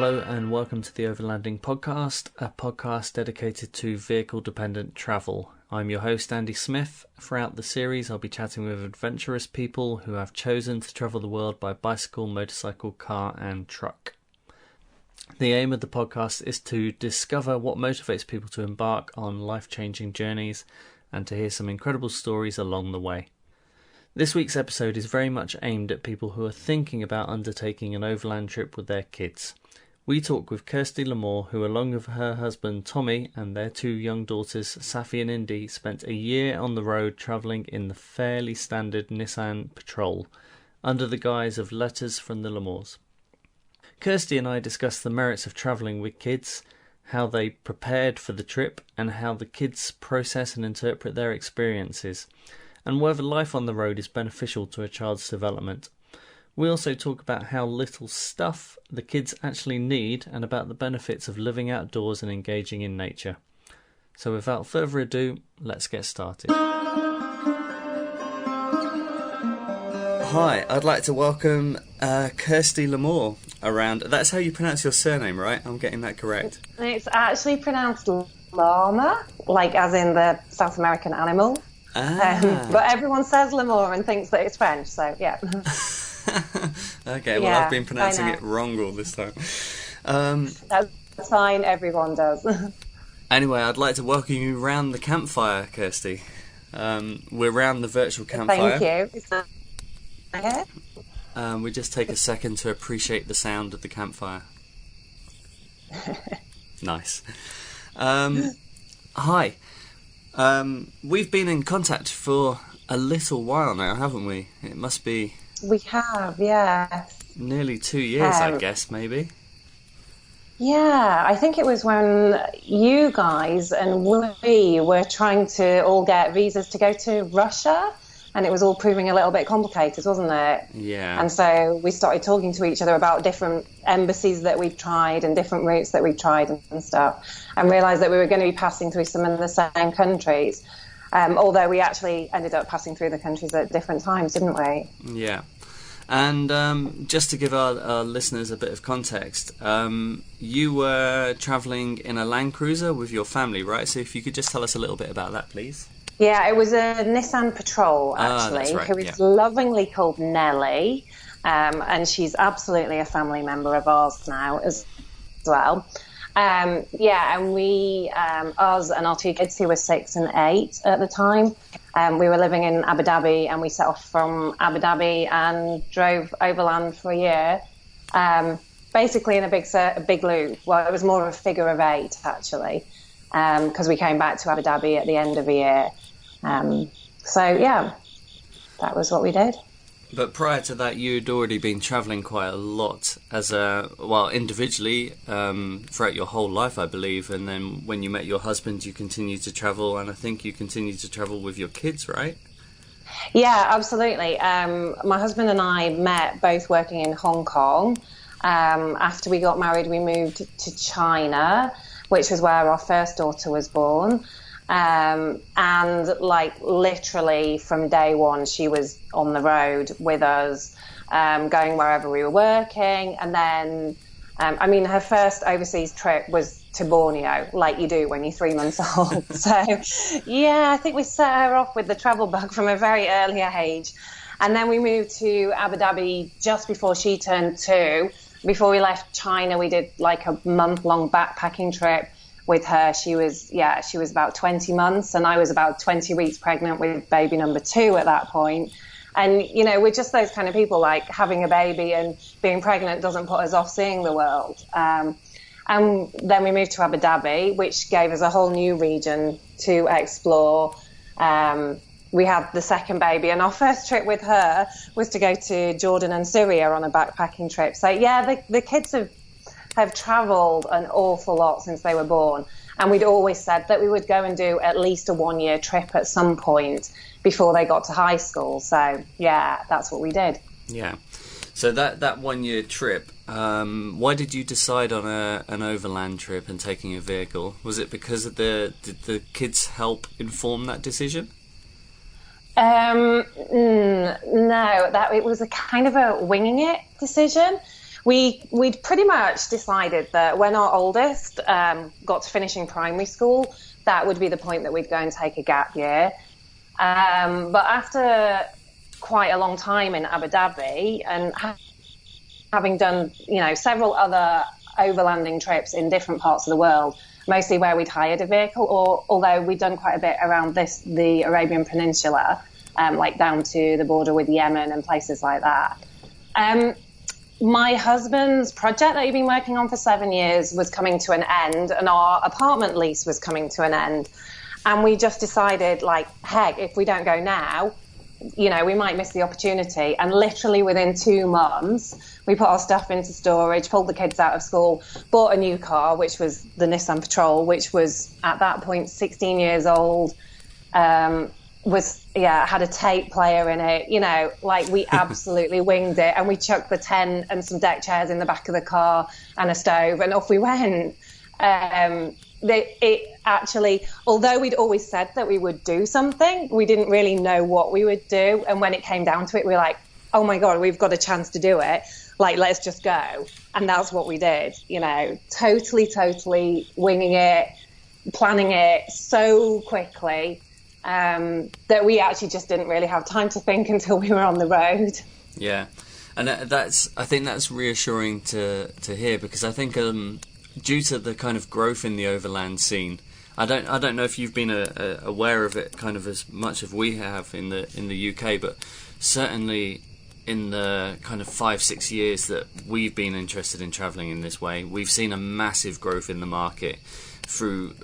Hello and welcome to the Overlanding podcast, a podcast dedicated to vehicle-dependent travel. I'm your host, Andy Smith. Throughout the series, I'll be chatting with adventurous people who have chosen to travel the world by bicycle, motorcycle, car and truck. The aim of the podcast is to discover what motivates people to embark on life-changing journeys and to hear some incredible stories along the way. This week's episode is very much aimed at people who are thinking about undertaking an overland trip with their kids. We talk with Kirsty Larmour, who along with her husband Tommy and their two young daughters Safi and Indy spent a year on the road travelling in the fairly standard Nissan Patrol under the guise of letters from the Larmours. Kirsty and I discussed the merits of travelling with kids, how they prepared for the trip and how the kids process and interpret their experiences, and whether life on the road is beneficial to a child's development. We also talk about how little stuff the kids actually need and about the benefits of living outdoors and engaging in nature. So without further ado, let's get started. Hi, I'd like to welcome Kirsty Larmour around. That's how you pronounce your surname, right? I'm getting that correct. It's actually pronounced llama, like as in the South American animal. But everyone says Larmour and thinks that it's French, so yeah. Okay, well, yeah, I've been pronouncing it wrong all this time. That's fine, everyone does. Anyway, I'd like to welcome you round the campfire, Kirsty. We're round the virtual campfire. Thank you. We just take a second to appreciate the sound of the campfire. Nice. Hi. We've been in contact for a little while now, haven't we? It must be... We have, yes. Nearly 2 years, I guess, maybe. Yeah, I think it was when you guys and we were trying to all get visas to go to Russia, and it was all proving a little bit complicated, wasn't it? Yeah. And so we started talking to each other about different embassies that we've tried and different routes that we've tried and stuff, and realised that we were going to be passing through some of the same countries, although we actually ended up passing through the countries at different times, didn't we? Yeah. And just to give our listeners a bit of context, you were travelling in a Land Cruiser with your family, right? So if you could just tell us a little bit about that, please. Yeah, it was a Nissan Patrol, actually, right, who is lovingly called Nellie, and she's absolutely a family member of ours now as well. And we, us and our two kids, who were 6 and 8 at the time, we were living in Abu Dhabi, and we set off from Abu Dhabi and drove overland for a year, basically in a big loop. Well, it was more of a figure of 8, actually, because we came back to Abu Dhabi at the end of the year. That was what we did. But prior to that, you'd already been travelling quite a lot individually, throughout your whole life, I believe. And then when you met your husband, you continued to travel, and I think you continued to travel with your kids, right? Yeah, absolutely. My husband and I met both working in Hong Kong. After we got married, we moved to China, which was where our first daughter was born. And literally from day one, she was on the road with us, going wherever we were working. And then, her first overseas trip was to Borneo, like you do when you're 3 months old. So, yeah, I think we set her off with the travel bug from a very early age. And then we moved to Abu Dhabi just before she turned 2. Before we left China, we did like a month-long backpacking trip with her. She was about 20 months, and I was about 20 weeks pregnant with baby number 2 at that point. And, we're just those kind of people, like having a baby and being pregnant doesn't put us off seeing the world. And then we moved to Abu Dhabi, which gave us a whole new region to explore. We had the second baby, and our first trip with her was to go to Jordan and Syria on a backpacking trip. So, yeah, the kids have travelled an awful lot since they were born, and we'd always said that we would go and do at least a 1-year trip at some point before they got to high school. So yeah, that's what we did. Yeah. So that 1-year trip, why did you decide on an overland trip and taking a vehicle? Was it because of did the kids help inform that decision? No, it was a kind of a winging it decision. we'd pretty much decided that when our oldest got to finishing primary school, that would be the point that we'd go and take a gap year. But after quite a long time in Abu Dhabi and having done, several other overlanding trips in different parts of the world, mostly where we'd hired a vehicle, or although we'd done quite a bit around the Arabian Peninsula, like down to the border with Yemen and places like that. My husband's project that he'd been working on for 7 years was coming to an end, and our apartment lease was coming to an end. And we just decided, like, heck, if we don't go now, we might miss the opportunity. And literally within 2 months, we put our stuff into storage, pulled the kids out of school, bought a new car, which was the Nissan Patrol, which was at that point 16 years old, had a tape player in it, like we absolutely winged it, and we chucked the tent and some deck chairs in the back of the car and a stove, and off we went. It actually, although we'd always said that we would do something, we didn't really know what we would do, and when it came down to it, we were like, oh my god, we've got a chance to do it, like let's just go. And that's what we did, totally winging it, planning it so quickly that we actually just didn't really have time to think until we were on the road. Yeah, and I think that's reassuring to hear, because I think due to the kind of growth in the overland scene, I don't know if you've been aware of it kind of as much as we have in the UK, but certainly in the kind of 5-6 years that we've been interested in travelling in this way, we've seen a massive growth in the market through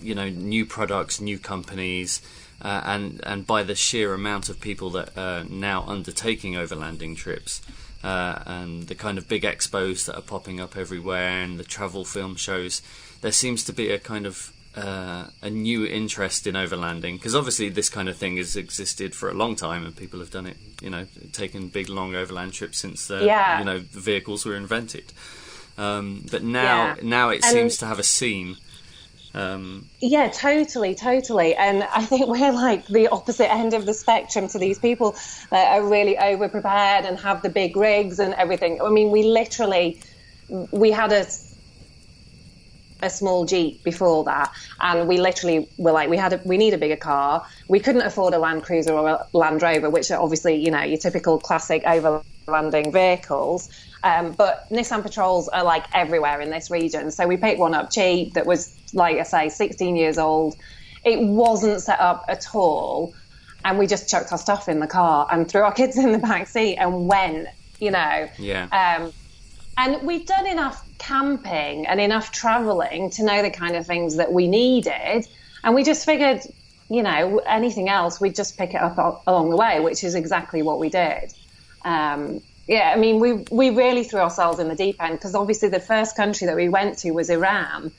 new products, new companies, and by the sheer amount of people that are now undertaking overlanding trips, and the kind of big expos that are popping up everywhere and the travel film shows, there seems to be a kind of a new interest in overlanding, because obviously this kind of thing has existed for a long time and people have done it, taken big long overland trips since the vehicles were invented. But now it seems to have a scene. Yeah, totally. And I think we're like the opposite end of the spectrum to these people that are really over prepared and have the big rigs and everything. I mean, we had a small Jeep before that, and we literally were like, we need a bigger car. We couldn't afford a Land Cruiser or a Land Rover, which are obviously, your typical classic overlanding vehicles. But Nissan Patrols are like everywhere in this region. So we picked one up cheap that was, like I say, 16 years old. It wasn't set up at all. And we just chucked our stuff in the car and threw our kids in the back seat and went, Yeah. And we'd done enough camping and enough traveling to know the kind of things that we needed. And we just figured, anything else, we'd just pick it up along the way, which is exactly what we did. I mean, we really threw ourselves in the deep end, because obviously the first country that we went to was Iran,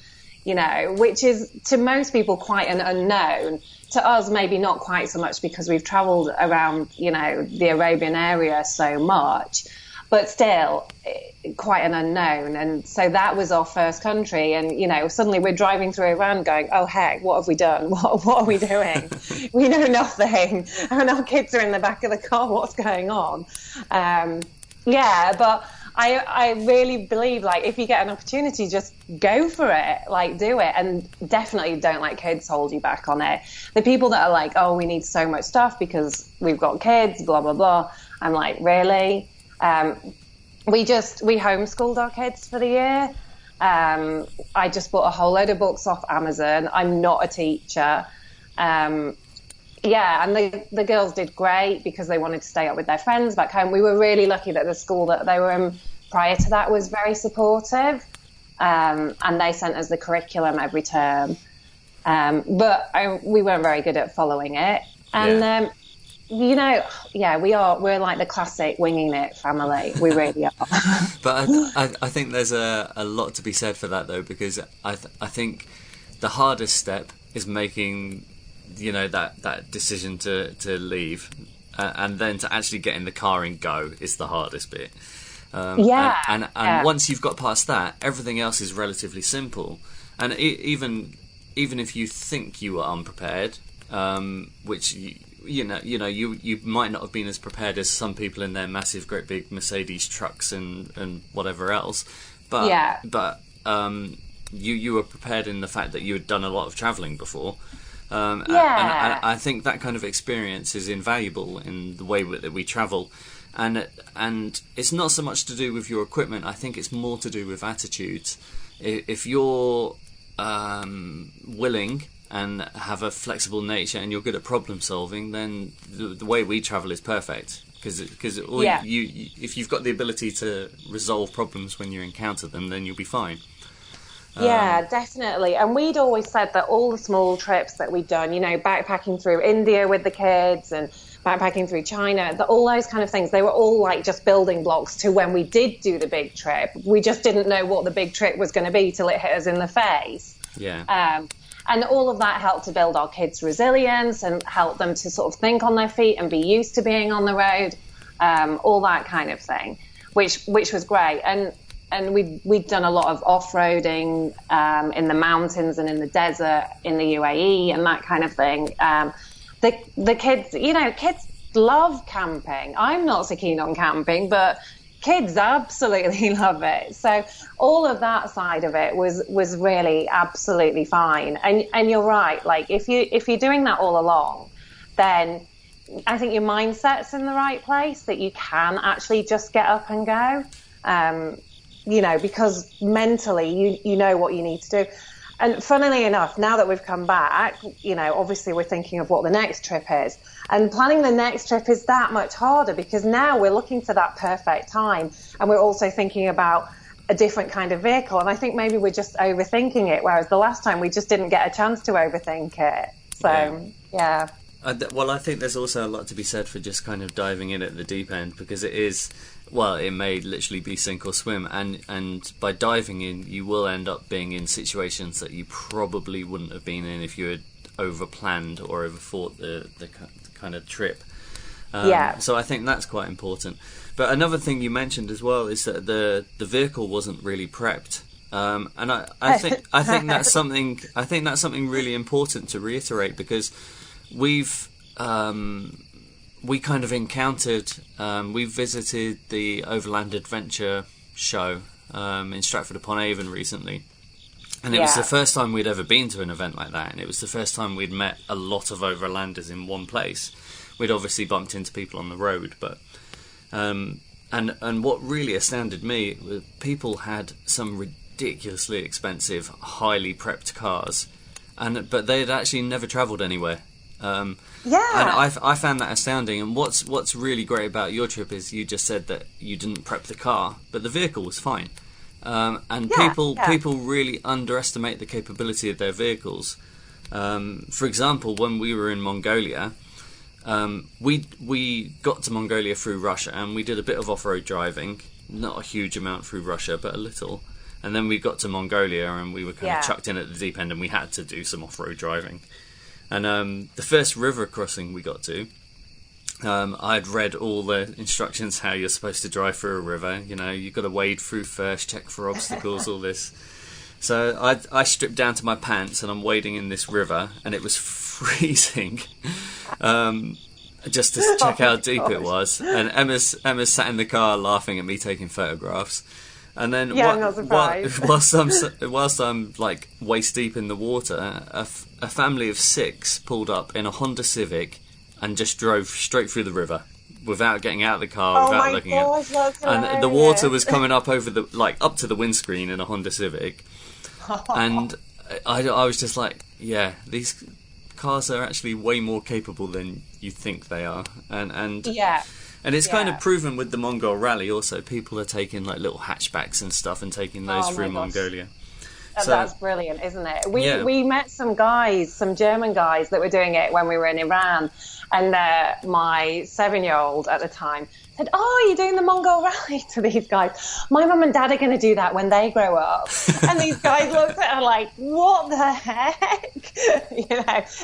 which is to most people quite an unknown. To us, maybe not quite so much, because we've travelled around, the Arabian area so much, but still quite an unknown. And so that was our first country. And, suddenly we're driving through Iran going, oh, heck, what have we done? What are we doing? We know nothing. And our kids are in the back of the car. What's going on? But I really believe, like, if you get an opportunity, just go for it, like, do it. And definitely don't let kids hold you back on it. The people that are like, oh, we need so much stuff because we've got kids, blah, blah, blah. I'm like, really? We homeschooled our kids for the year. I just bought a whole load of books off Amazon. I'm not a teacher. And the girls did great because they wanted to stay up with their friends back home. We were really lucky that the school that they were in prior to that was very supportive. And they sent us the curriculum every term. But we weren't very good at following it. And, we're like the classic winging it family. We really are. But I think there's a lot to be said for that, though, because I think the hardest step is making, that decision to leave, and then to actually get in the car and go is the hardest bit. And once you've got past that, everything else is relatively simple. And even if you think you are unprepared, which you might not have been as prepared as some people in their massive, great big Mercedes trucks and whatever else, but you were prepared in the fact that you had done a lot of travelling before. And I think that kind of experience is invaluable in the way that we travel, and it's not so much to do with your equipment. I think it's more to do with attitudes. If you're willing and have a flexible nature and you're good at problem solving, then the way we travel is perfect, because if you've got the ability to resolve problems when you encounter them, then you'll be fine. Yeah, definitely. And we'd always said that all the small trips that we'd done, backpacking through India with the kids and backpacking through China, all those kind of things, they were all like just building blocks to when we did do the big trip. We just didn't know what the big trip was going to be till it hit us in the face. Yeah. And all of that helped to build our kids' resilience and help them to sort of think on their feet and be used to being on the road, all that kind of thing, which was great. And we'd done a lot of off-roading in the mountains and in the desert in the UAE and that kind of thing. The kids, kids love camping. I'm not so keen on camping, but kids absolutely love it. So all of that side of it was really absolutely fine. And you're right. Like if you're doing that all along, then I think your mindset's in the right place, that you can actually just get up and go. Because mentally you know what you need to do. And funnily enough, now that we've come back, obviously we're thinking of what the next trip is. And planning the next trip is that much harder, because now we're looking for that perfect time. And we're also thinking about a different kind of vehicle. And I think maybe we're just overthinking it, whereas the last time we just didn't get a chance to overthink it. So, yeah. Well, I think there's also a lot to be said for just kind of diving in at the deep end, because it may literally be sink or swim, and by diving in, you will end up being in situations that you probably wouldn't have been in if you had over-planned or overthought the kind of trip. So I think that's quite important. But another thing you mentioned as well is that the vehicle wasn't really prepped. And I think that's something really important to reiterate, because we kind of encountered, we visited the Overland Adventure show in Stratford-upon-Avon recently, and it was the first time we'd ever been to an event like that, and it was the first time we'd met a lot of overlanders in one place. We'd obviously bumped into people on the road, but and what really astounded me was people had some ridiculously expensive, highly prepped cars, but they had actually never travelled anywhere. And I found that astounding. And what's really great about your trip is you just said that you didn't prep the car, but the vehicle was fine. People really underestimate the capability of their vehicles. For example, when we were in Mongolia, we got to Mongolia through Russia, and we did a bit of off-road driving, not a huge amount through Russia, but a little. And then we got to Mongolia, and we were kind of chucked in at the deep end, and we had to do some off-road driving. And the first river crossing we got to, I'd read all the instructions how you're supposed to drive through a river. You've got to wade through first, check for obstacles, all this. So I stripped down to my pants, and I'm wading in this river, and it was freezing, just to check how deep it was. And Emma's sat in the car laughing at me taking photographs. And then I'm not surprised. whilst I'm like waist deep in the water, a family of 6 pulled up in a Honda Civic and just drove straight through the river without getting out of the car, without looking at. And the water was coming up over up to the windscreen in a Honda Civic. And I was just like, yeah, these cars are actually way more capable than you think they are. And it's kind of proven with the Mongol Rally also. People are taking like little hatchbacks and stuff and taking those through Mongolia. So, that's brilliant, isn't it? We met some German guys that were doing it when we were in Iran. And my 7-year-old at the time said, "Oh, you're doing the Mongol Rally?" to these guys. "My mum and dad are going to do that when they grow up." And these guys looked at her like, "What the heck?"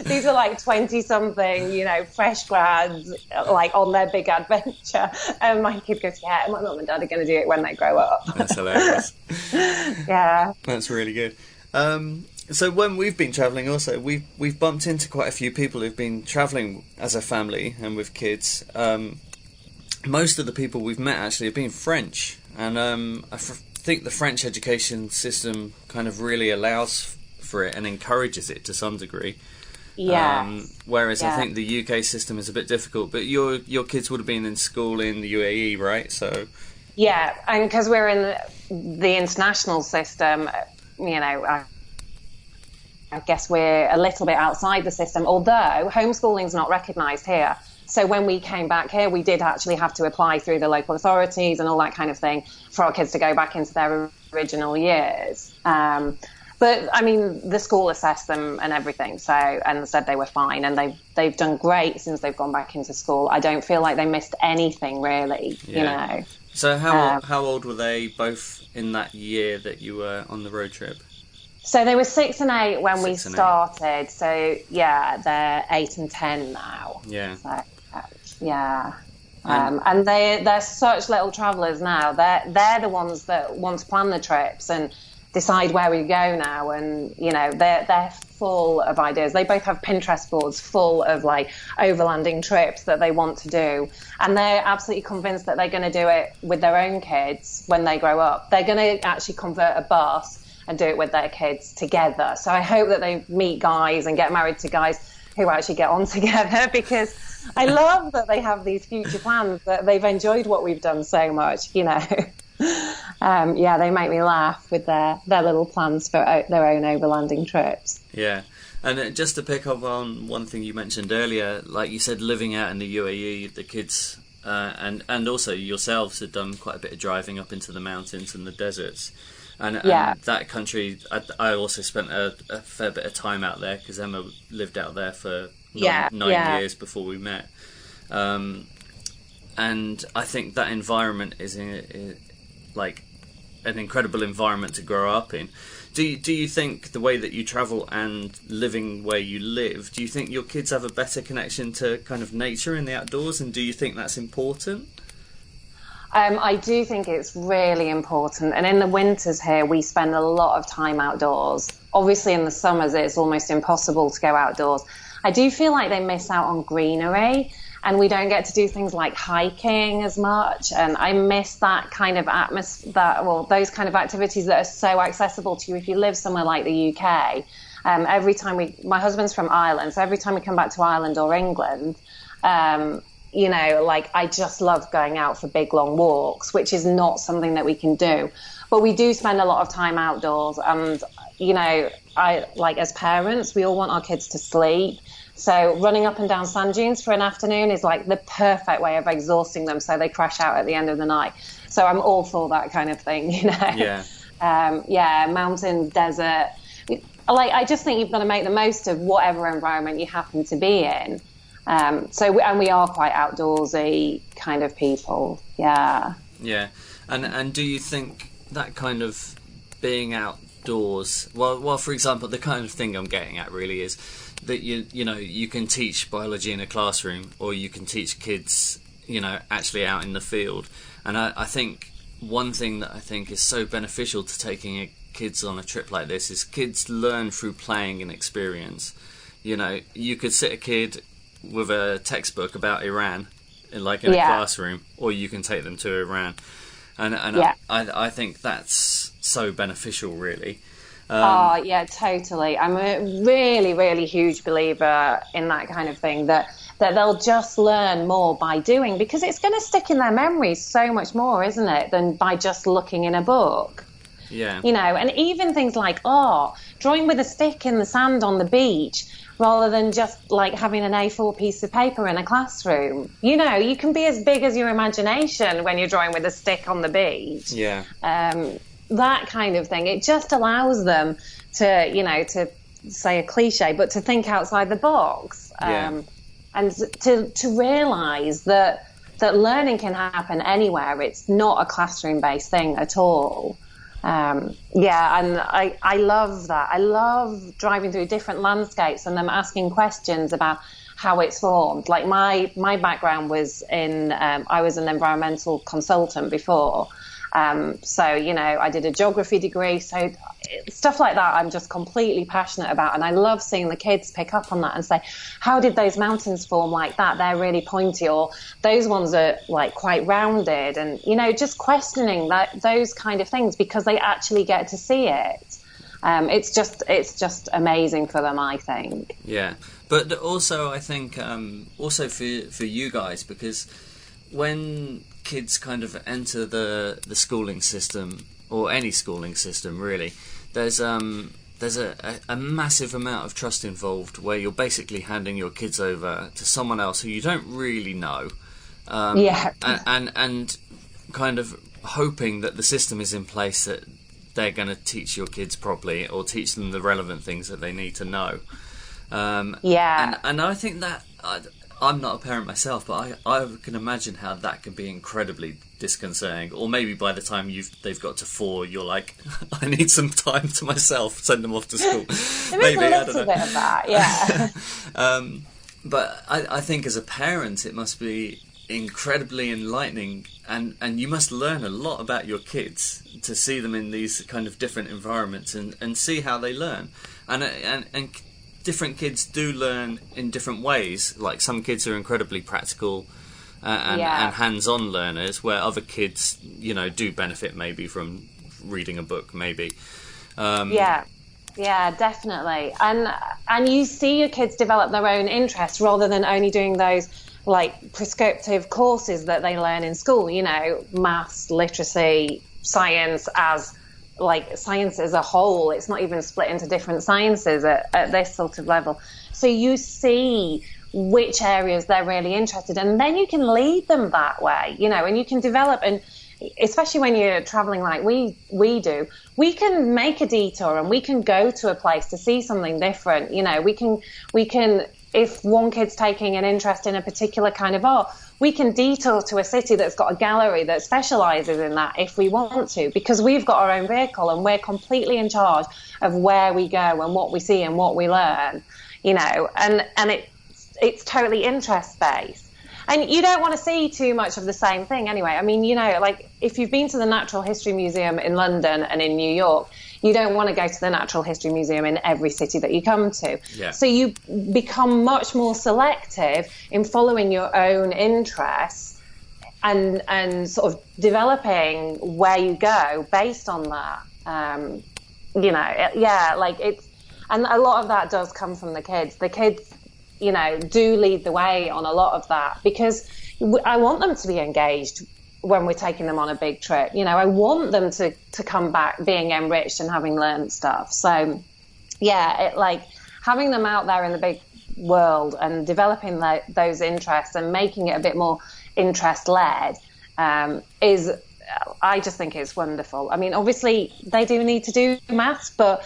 These are like 20-something, fresh grads, like on their big adventure. And my kid goes, "Yeah, my mum and dad are going to do it when they grow up." That's hilarious. Yeah. That's really good. So when we've been travelling also, we've bumped into quite a few people who've been travelling as a family and with kids. Most of the people we've met actually have been French, and I think the French education system kind of really allows for it and encourages it to some degree. Yeah. Whereas I think the UK system is a bit difficult. But your kids would have been in school in the UAE, right? So. Yeah, and because we're in the international system, I guess we're a little bit outside the system, although homeschooling's not recognised here. So when we came back here, we did actually have to apply through the local authorities and all that kind of thing for our kids to go back into their original years. But I mean, the school assessed them and everything, and said they were fine, and they've done great since they've gone back into school. I don't feel like they missed anything really, you know. So how old were they both in that year that you were on the road trip? So they were 6 and 8 when we started. So yeah, they're 8 and 10 now. Yeah. So, yeah. And they're such little travellers now. They're the ones that want to plan the trips and decide where we go now. And they're full of ideas. They both have Pinterest boards full of like overlanding trips that they want to do, and they're absolutely convinced that they're going to do it with their own kids when they grow up. They're going to actually convert a bus and do it with their kids together. So I hope that they meet guys and get married to guys who actually get on together, because I love that they have these future plans, that they've enjoyed what we've done so much, They make me laugh with their little plans for their own overlanding trips. Yeah. And just to pick up on one thing you mentioned earlier, like you said, living out in the UAE, the kids and also yourselves had done quite a bit of driving up into the mountains and the deserts. And that country, I also spent a fair bit of time out there, because Emma lived out there for 9 years before we met. And I think that environment is like an incredible environment to grow up in. Do you think the way that you travel and living where you live, do you think your kids have a better connection to kind of nature and the outdoors, and do you think that's important? I do think it's really important. And in the winters here, we spend a lot of time outdoors. Obviously, in the summers, it's almost impossible to go outdoors. I do feel like they miss out on greenery, and we don't get to do things like hiking as much. And I miss that kind of atmosphere, those kind of activities that are so accessible to you if you live somewhere like the UK. Every time my husband's from Ireland, so every time we come back to Ireland or England, I just love going out for big, long walks, which is not something that we can do. But we do spend a lot of time outdoors. And, as parents, we all want our kids to sleep. So running up and down sand dunes for an afternoon is like the perfect way of exhausting them so they crash out at the end of the night. So I'm all for that kind of thing, Yeah. Mountain, desert. I just think you've got to make the most of whatever environment you happen to be in. And we are quite outdoorsy kind of people, yeah. Yeah, and do you think that kind of being outdoors, well, for example, the kind of thing I'm getting at really is that you can teach biology in a classroom, or you can teach kids, actually out in the field. And I think one thing that I think is so beneficial to taking kids on a trip like this is kids learn through playing and experience. You could sit a kid with a textbook about Iran in a classroom, or you can take them to Iran, and I think that's so beneficial, really. Totally. I'm a really, really huge believer in that kind of thing, that they'll just learn more by doing, because it's going to stick in their memories so much more, isn't it, than by just looking in a book. Yeah. And even things like drawing with a stick in the sand on the beach, rather than just like having an A4 piece of paper in a classroom. You can be as big as your imagination when you're drawing with a stick on the beach. Yeah. That kind of thing. It just allows them to say a cliche, but to think outside the box. And to realise that learning can happen anywhere. It's not a classroom-based thing at all. And I love that. I love driving through different landscapes and them asking questions about how it's formed. Like my background was I was an environmental consultant before. I did a geography degree. So stuff like that I'm just completely passionate about, and I love seeing the kids pick up on that and say, how did those mountains form like that? They're really pointy, or those ones are like quite rounded, and just questioning those kind of things, because they actually get to see it. It's just amazing for them, I think. Yeah, but also I think also for you guys, because when kids kind of enter the schooling system, or any schooling system really, there's a massive amount of trust involved, where you're basically handing your kids over to someone else who you don't really know, and kind of hoping that the system is in place that they're going to teach your kids properly, or teach them the relevant things that they need to know. And I think that I'm not a parent myself, but I can imagine how that can be incredibly disconcerting. Or maybe by the time they've got to 4, you're like, I need some time to myself. Send them off to school. There is a little bit of that, yeah. But I think as a parent, it must be incredibly enlightening, and you must learn a lot about your kids to see them in these kind of different environments and see how they learn. And different kids do learn in different ways. Like some kids are incredibly practical and hands-on learners, where other kids, do benefit maybe from reading a book, maybe. Yeah, definitely. And you see your kids develop their own interests rather than only doing those like prescriptive courses that they learn in school, maths, literacy, science as a whole. It's not even split into different sciences at this sort of level. So you see which areas they're really interested in, and then you can lead them that way, and you can develop, and especially when you're traveling like we do, we can make a detour and we can go to a place to see something different. We can, if one kid's taking an interest in a particular kind of art, we can detour to a city that's got a gallery that specialises in that if we want to, because we've got our own vehicle and we're completely in charge of where we go and what we see and what we learn, and it's totally interest-based. And you don't want to see too much of the same thing anyway. I mean, like if you've been to the Natural History Museum in London and in New York, you don't want to go to the Natural History Museum in every city that you come to. Yeah. So you become much more selective in following your own interests and sort of developing where you go based on that. And a lot of that does come from the kids. The kids, do lead the way on a lot of that, because I want them to be engaged when we're taking them on a big trip. I want them to come back being enriched and having learned stuff. So, having them out there in the big world and developing those interests and making it a bit more interest-led I just think it's wonderful. I mean, obviously, they do need to do maths, but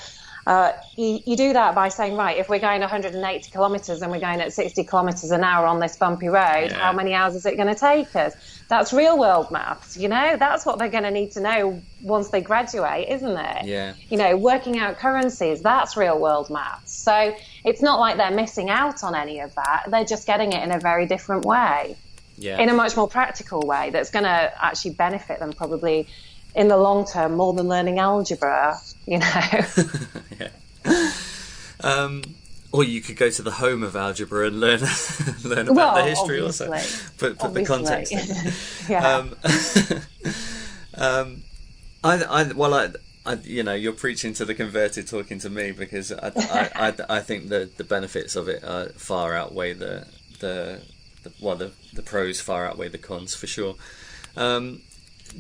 you do that by saying, right, if we're going 180 kilometres and we're going at 60 kilometres an hour on this bumpy road, how many hours is it going to take us? That's real world maths, that's what they're going to need to know once they graduate, isn't it? Yeah. Working out currencies, that's real world maths. So it's not like they're missing out on any of that. They're just getting it in a very different way, in a much more practical way that's going to actually benefit them probably in the long term more than learning algebra, Yeah. Or you could go to the home of algebra and learn about the history also. Put the context in. You're preaching to the converted, talking to me, because I think the benefits of it far outweigh the pros far outweigh the cons for sure.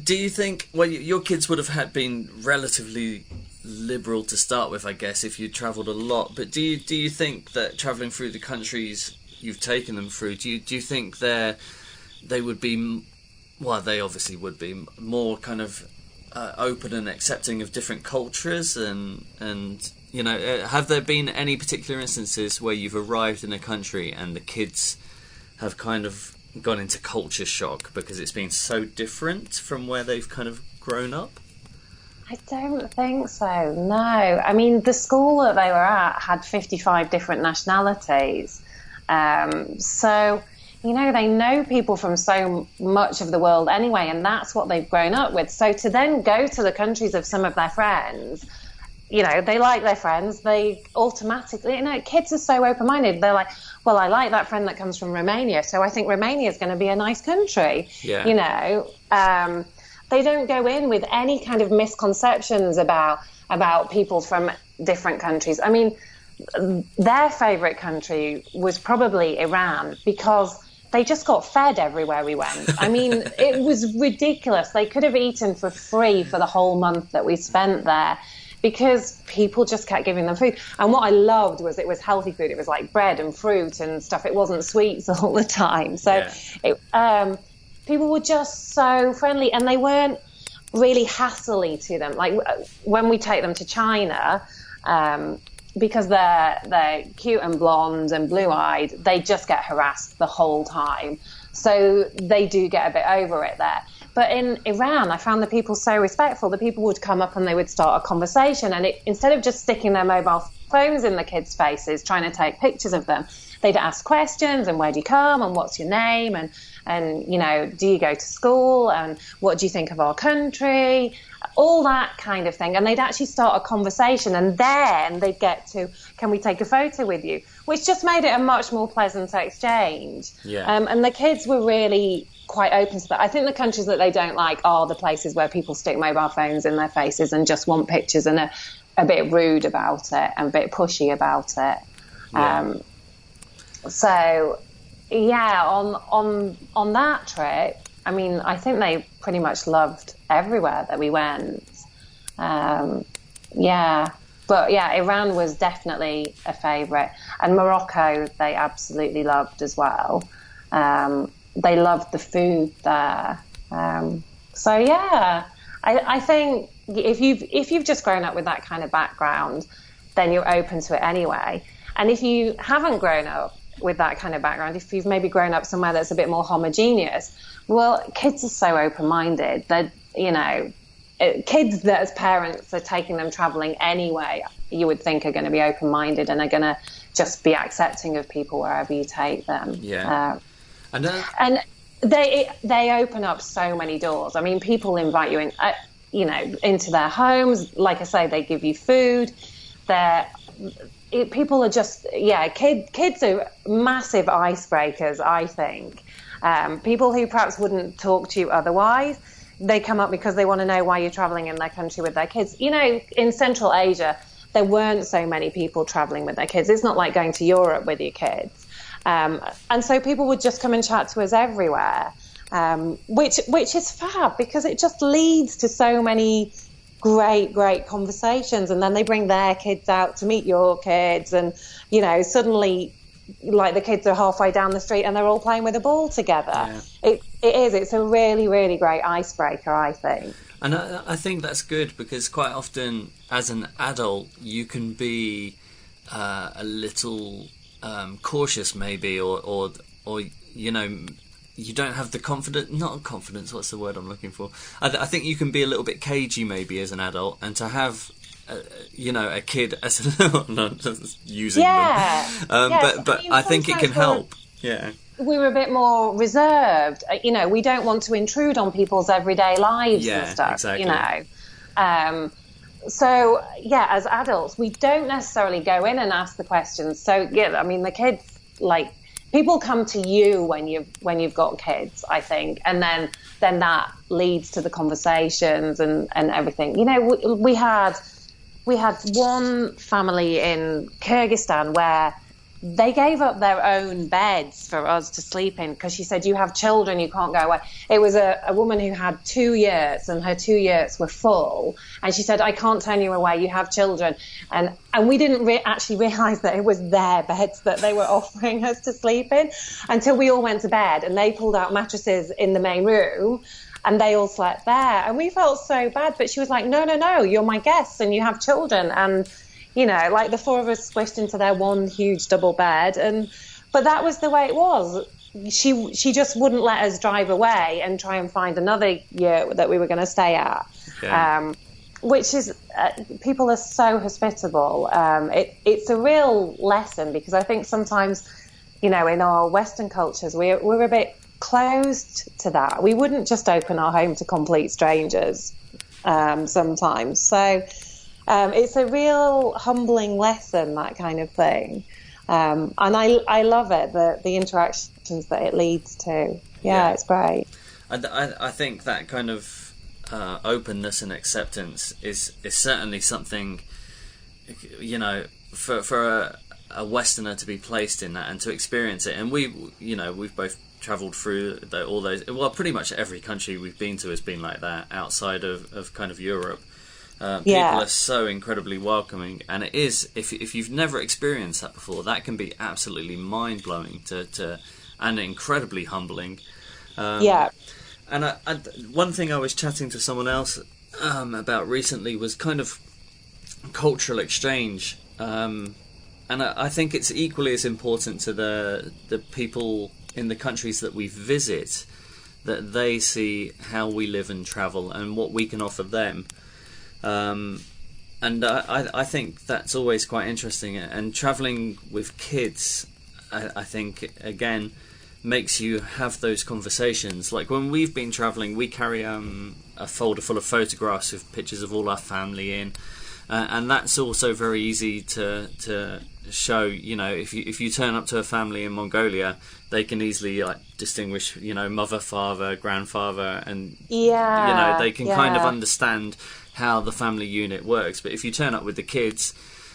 Do you think, your kids would have been relatively liberal to start with, I guess, if you travelled a lot, but do you think that travelling through the countries you've taken them through, do you think they would be, they obviously would be more kind of open and accepting of different cultures, and have there been any particular instances where you've arrived in a country and the kids have kind of gone into culture shock because it's been so different from where they've kind of grown up? I don't think so, no. I mean, the school that they were at had 55 different nationalities. So, they know people from so much of the world anyway, and that's what they've grown up with. So to then go to the countries of some of their friends, they like their friends. They automatically, kids are so open-minded. They're like, well, I like that friend that comes from Romania, so I think Romania is going to be a nice country. Yeah. They don't go in with any kind of misconceptions about people from different countries. I mean, their favourite country was probably Iran, because they just got fed everywhere we went. I mean, it was ridiculous. They could have eaten for free for the whole month that we spent there, because people just kept giving them food. And what I loved was it was healthy food. It was like bread and fruit and stuff. It wasn't sweets all the time. So people were just so friendly, and they weren't really hassly to them. Like when we take them to China, because they're cute and blonde and blue-eyed, they just get harassed the whole time. So they do get a bit over it there. But in Iran, I found the people so respectful. The people would come up and they would start a conversation, and instead of just sticking their mobile phones in the kids' faces, trying to take pictures of them, they'd ask questions, and where do you come, and what's your name, and do you go to school, and what do you think of our country, all that kind of thing. And they'd actually start a conversation, and then they'd get to, can we take a photo with you, which just made it a much more pleasant exchange. And the kids were really quite open to that. I think the countries that they don't like are the places where people stick mobile phones in their faces and just want pictures, and are a bit rude about it and a bit pushy about it. On that trip, I mean, I think they pretty much loved everywhere that we went. But Iran was definitely a favourite, and Morocco they absolutely loved as well. They loved the food there. I think if you've just grown up with that kind of background, then you're open to it anyway. And if you haven't grown up with that kind of background, if you've maybe grown up somewhere that's a bit more homogeneous, well, kids are so open-minded that, kids that as parents are taking them travelling anyway, you would think are going to be open-minded and are going to just be accepting of people wherever you take them. And they open up so many doors. I mean, people invite you in, into their homes. Like I say, they give you food. People are just, kids are massive icebreakers, I think. People who perhaps wouldn't talk to you otherwise, they come up because they want to know why you're traveling in their country with their kids. In Central Asia, there weren't so many people traveling with their kids. It's not like going to Europe with your kids. And so people would just come and chat to us everywhere, which is fab, because it just leads to so many great conversations. And then they bring their kids out to meet your kids, and suddenly, like, the kids are halfway down the street and they're all playing with a ball together. It's a really, really great icebreaker, I think. And I think that's good, because quite often as an adult you can be a little cautious maybe, or you don't have the confidence, what's the word I'm looking for? I think you can be a little bit cagey maybe as an adult, and to have a kid as I'm not just using them. But I think it can help. We're a bit more reserved. We don't want to intrude on people's everyday lives and stuff. Exactly. As adults, we don't necessarily go in and ask the questions. So the kids, people come to you when you've got kids, I think, and then that leads to the conversations and everything. We had one family in Kyrgyzstan where they gave up their own beds for us to sleep in, because she said, you have children, you can't go away. It was a woman who had 2 yurts, and her 2 yurts were full, and she said, I can't turn you away, you have children. And we didn't actually realise that it was their beds that they were offering us to sleep in until we all went to bed, and they pulled out mattresses in the main room, and they all slept there. And we felt so bad, but she was like, no, you're my guests and you have children. And the four of us squished into their one huge double bed. But that was the way it was. She just wouldn't let us drive away and try and find another yurt that we were going to stay at. Which is, people are so hospitable. It's a real lesson, because I think sometimes, in our Western cultures, we're a bit closed to that. We wouldn't just open our home to complete strangers sometimes. So It's a real humbling lesson, that kind of thing. And I love it, the interactions that it leads to. Yeah, it's great. I think that kind of openness and acceptance is certainly something, you know, for a Westerner to be placed in that and to experience it. And we've both travelled through all those. Well, pretty much every country we've been to has been like that outside of kind of Europe. People are so incredibly welcoming, and it is, if you've never experienced that before, that can be absolutely mind-blowing and incredibly humbling. And one thing I was chatting to someone else about recently was kind of cultural exchange, and I think it's equally as important to the people in the countries that we visit, that they see how we live and travel and what we can offer them. And I think that's always quite interesting. And travelling with kids, I think, again, makes you have those conversations. Like when we've been travelling, we carry a folder full of photographs with pictures of all our family in. And that's also very easy to show. You know, if you turn up to a family in Mongolia, they can easily distinguish, you know, mother, father, grandfather, and you know, they can kind of understand how the family unit works. But if you turn up with the kids,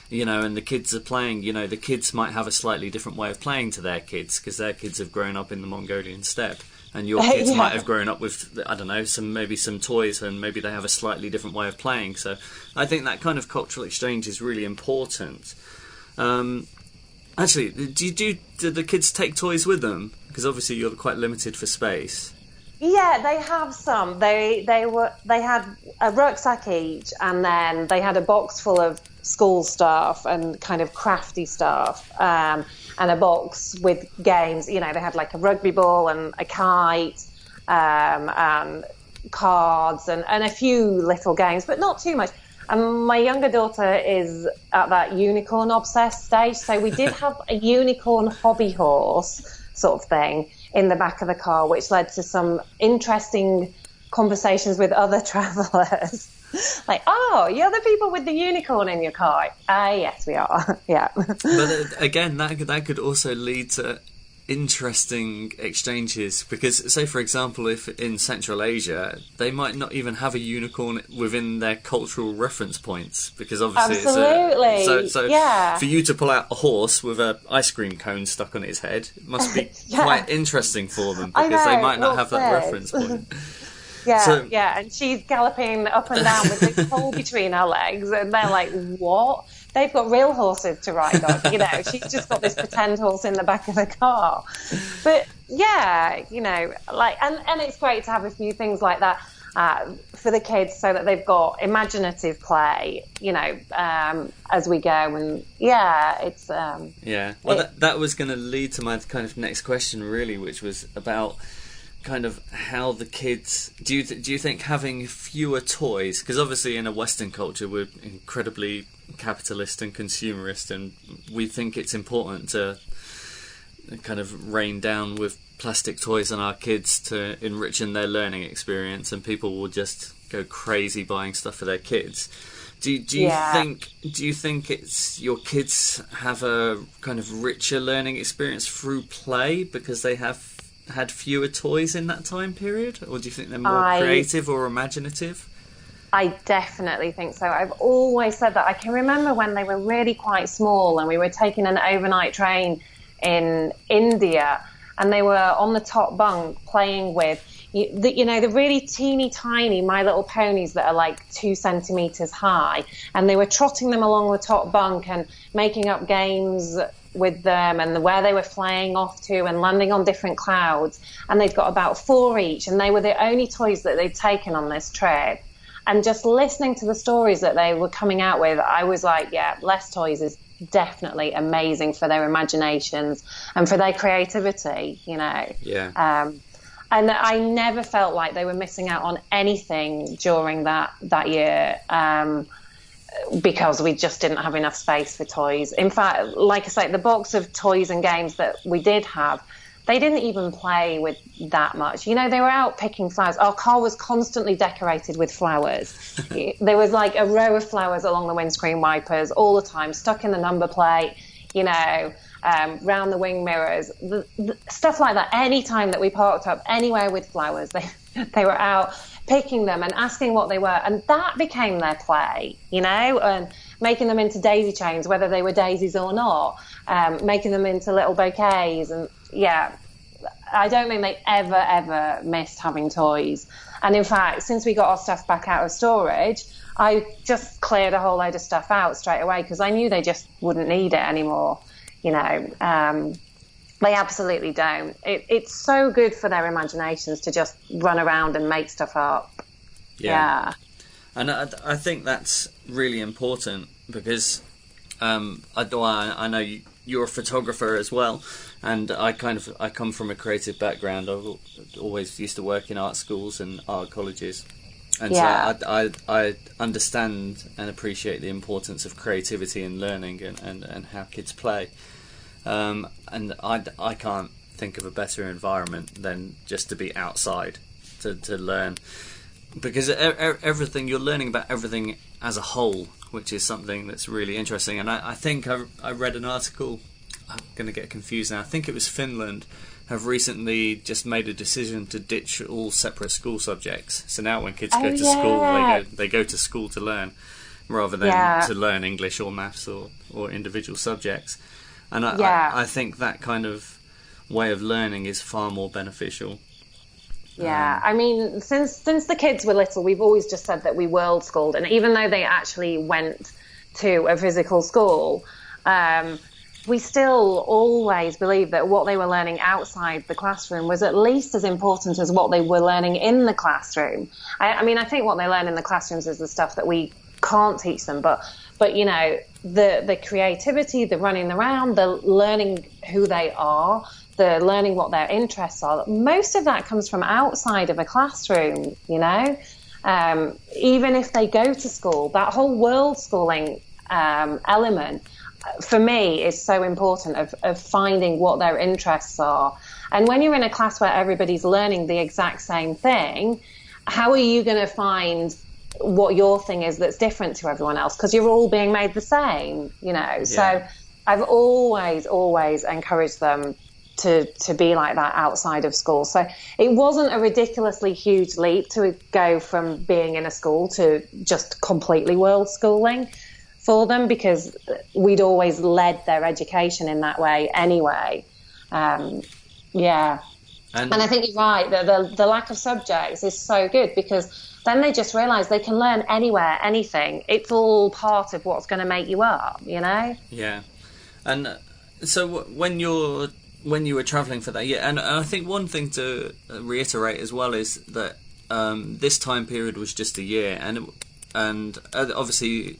you know, and the kids are playing, you know, the kids might have a slightly different way of playing to their kids because their kids have grown up in the Mongolian steppe. And your kids might have grown up with, I don't know, maybe some toys, and maybe they have a slightly different way of playing. So I think that kind of cultural exchange is really important. Actually, do the kids take toys with them? Because obviously you're quite limited for space. Yeah, they have some. They had a rucksack each, and then they had a box full of school stuff and kind of crafty stuff, and a box with games. You know, they had like a rugby ball and a kite, and cards and a few little games, but not too much. And my younger daughter is at that unicorn obsessed stage, so we did have a unicorn hobby horse sort of thing in the back of the car, which led to some interesting conversations with other travellers. Like, oh, you're the people with the unicorn in your car. Yes, we are. Yeah. But again, that could also lead to interesting exchanges, because say for example, if in Central Asia they might not even have a unicorn within their cultural reference points, because obviously it's for you to pull out a horse with an ice cream cone stuck on its head, it must be quite interesting for them, because they might not have that reference point. And she's galloping up and down with this pole between her legs, and they're like, what? They've got real horses to ride on, you know. She's just got this pretend horse in the back of the car. But yeah, you know, like, and it's great to have a few things like that for the kids, so that they've got imaginative play, you know, as we go. And it's that was going to lead to my kind of next question, really, which was about kind of how the kids do you think having fewer toys, because obviously in a Western culture we're incredibly capitalist and consumerist, and we think it's important to kind of rain down with plastic toys on our kids to enrich in their learning experience, and people will just go crazy buying stuff for their kids. Do you think it's your kids have a kind of richer learning experience through play because they have had fewer toys in that time period, or do you think they're more creative or imaginative? I definitely think so. I've always said that. I can remember when they were really quite small and we were taking an overnight train in India, and they were on the top bunk playing with the really teeny tiny My Little Ponies that are like 2 centimetres high, and they were trotting them along the top bunk and making up games with them, and where they were flying off to and landing on different clouds, and they've got about 4 each, and they were the only toys that they'd taken on this trip. And just listening to the stories that they were coming out with, I was like, yeah, less toys is definitely amazing for their imaginations and for their creativity, you know. And I never felt like they were missing out on anything during that year, because we just didn't have enough space for toys. In fact, like I say, the box of toys and games that we did have, they didn't even play with that much. You know, they were out picking flowers. Our car was constantly decorated with flowers. There was like a row of flowers along the windscreen wipers all the time, stuck in the number plate, you know, round the wing mirrors, stuff like that. Any time that we parked up anywhere with flowers, they were out picking them and asking what they were. And that became their play, you know, and making them into daisy chains, whether they were daisies or not, making them into little bouquets. And yeah, I don't think they ever missed having toys. And in fact, since we got our stuff back out of storage, I just cleared a whole load of stuff out straight away because I knew they just wouldn't need it anymore, you know. They absolutely don't. It's so good for their imaginations to just run around and make stuff up. Yeah. And I think that's really important because I know you're a photographer as well, and I come from a creative background. I've always used to work in art schools and art colleges, and so I understand and appreciate the importance of creativity in learning and how kids play. And I can't think of a better environment than just to be outside to learn, because everything you're learning about everything as a whole, which is something that's really interesting. And I think I read an article, I'm going to get confused now, I think it was Finland have recently just made a decision to ditch all separate school subjects. So now when kids go to school, they go to school to learn rather than to learn English or maths or individual subjects. And I think that kind of way of learning is far more beneficial. Yeah, I mean, since the kids were little, we've always just said that we world schooled. And even though they actually went to a physical school, we still always believed that what they were learning outside the classroom was at least as important as what they were learning in the classroom. I mean, I think what they learn in the classrooms is the stuff that we can't teach them, but you know, the creativity, the running around, the learning who they are, the learning what their interests are, most of that comes from outside of a classroom, you know. Even if they go to school, that whole world schooling element for me is so important of finding what their interests are. And when you're in a class where everybody's learning the exact same thing, how are you going to find what your thing is that's different to everyone else, because you're all being made the same, you know. So I've always encouraged them to be like that outside of school. So it wasn't a ridiculously huge leap to go from being in a school to just completely world schooling for them, because we'd always led their education in that way anyway. And I think you're right, the lack of subjects is so good, because then they just realise they can learn anywhere, anything. It's all part of what's going to make you up, you know? Yeah. And so when you were travelling for that, and I think one thing to reiterate as well is that this time period was just a year, and obviously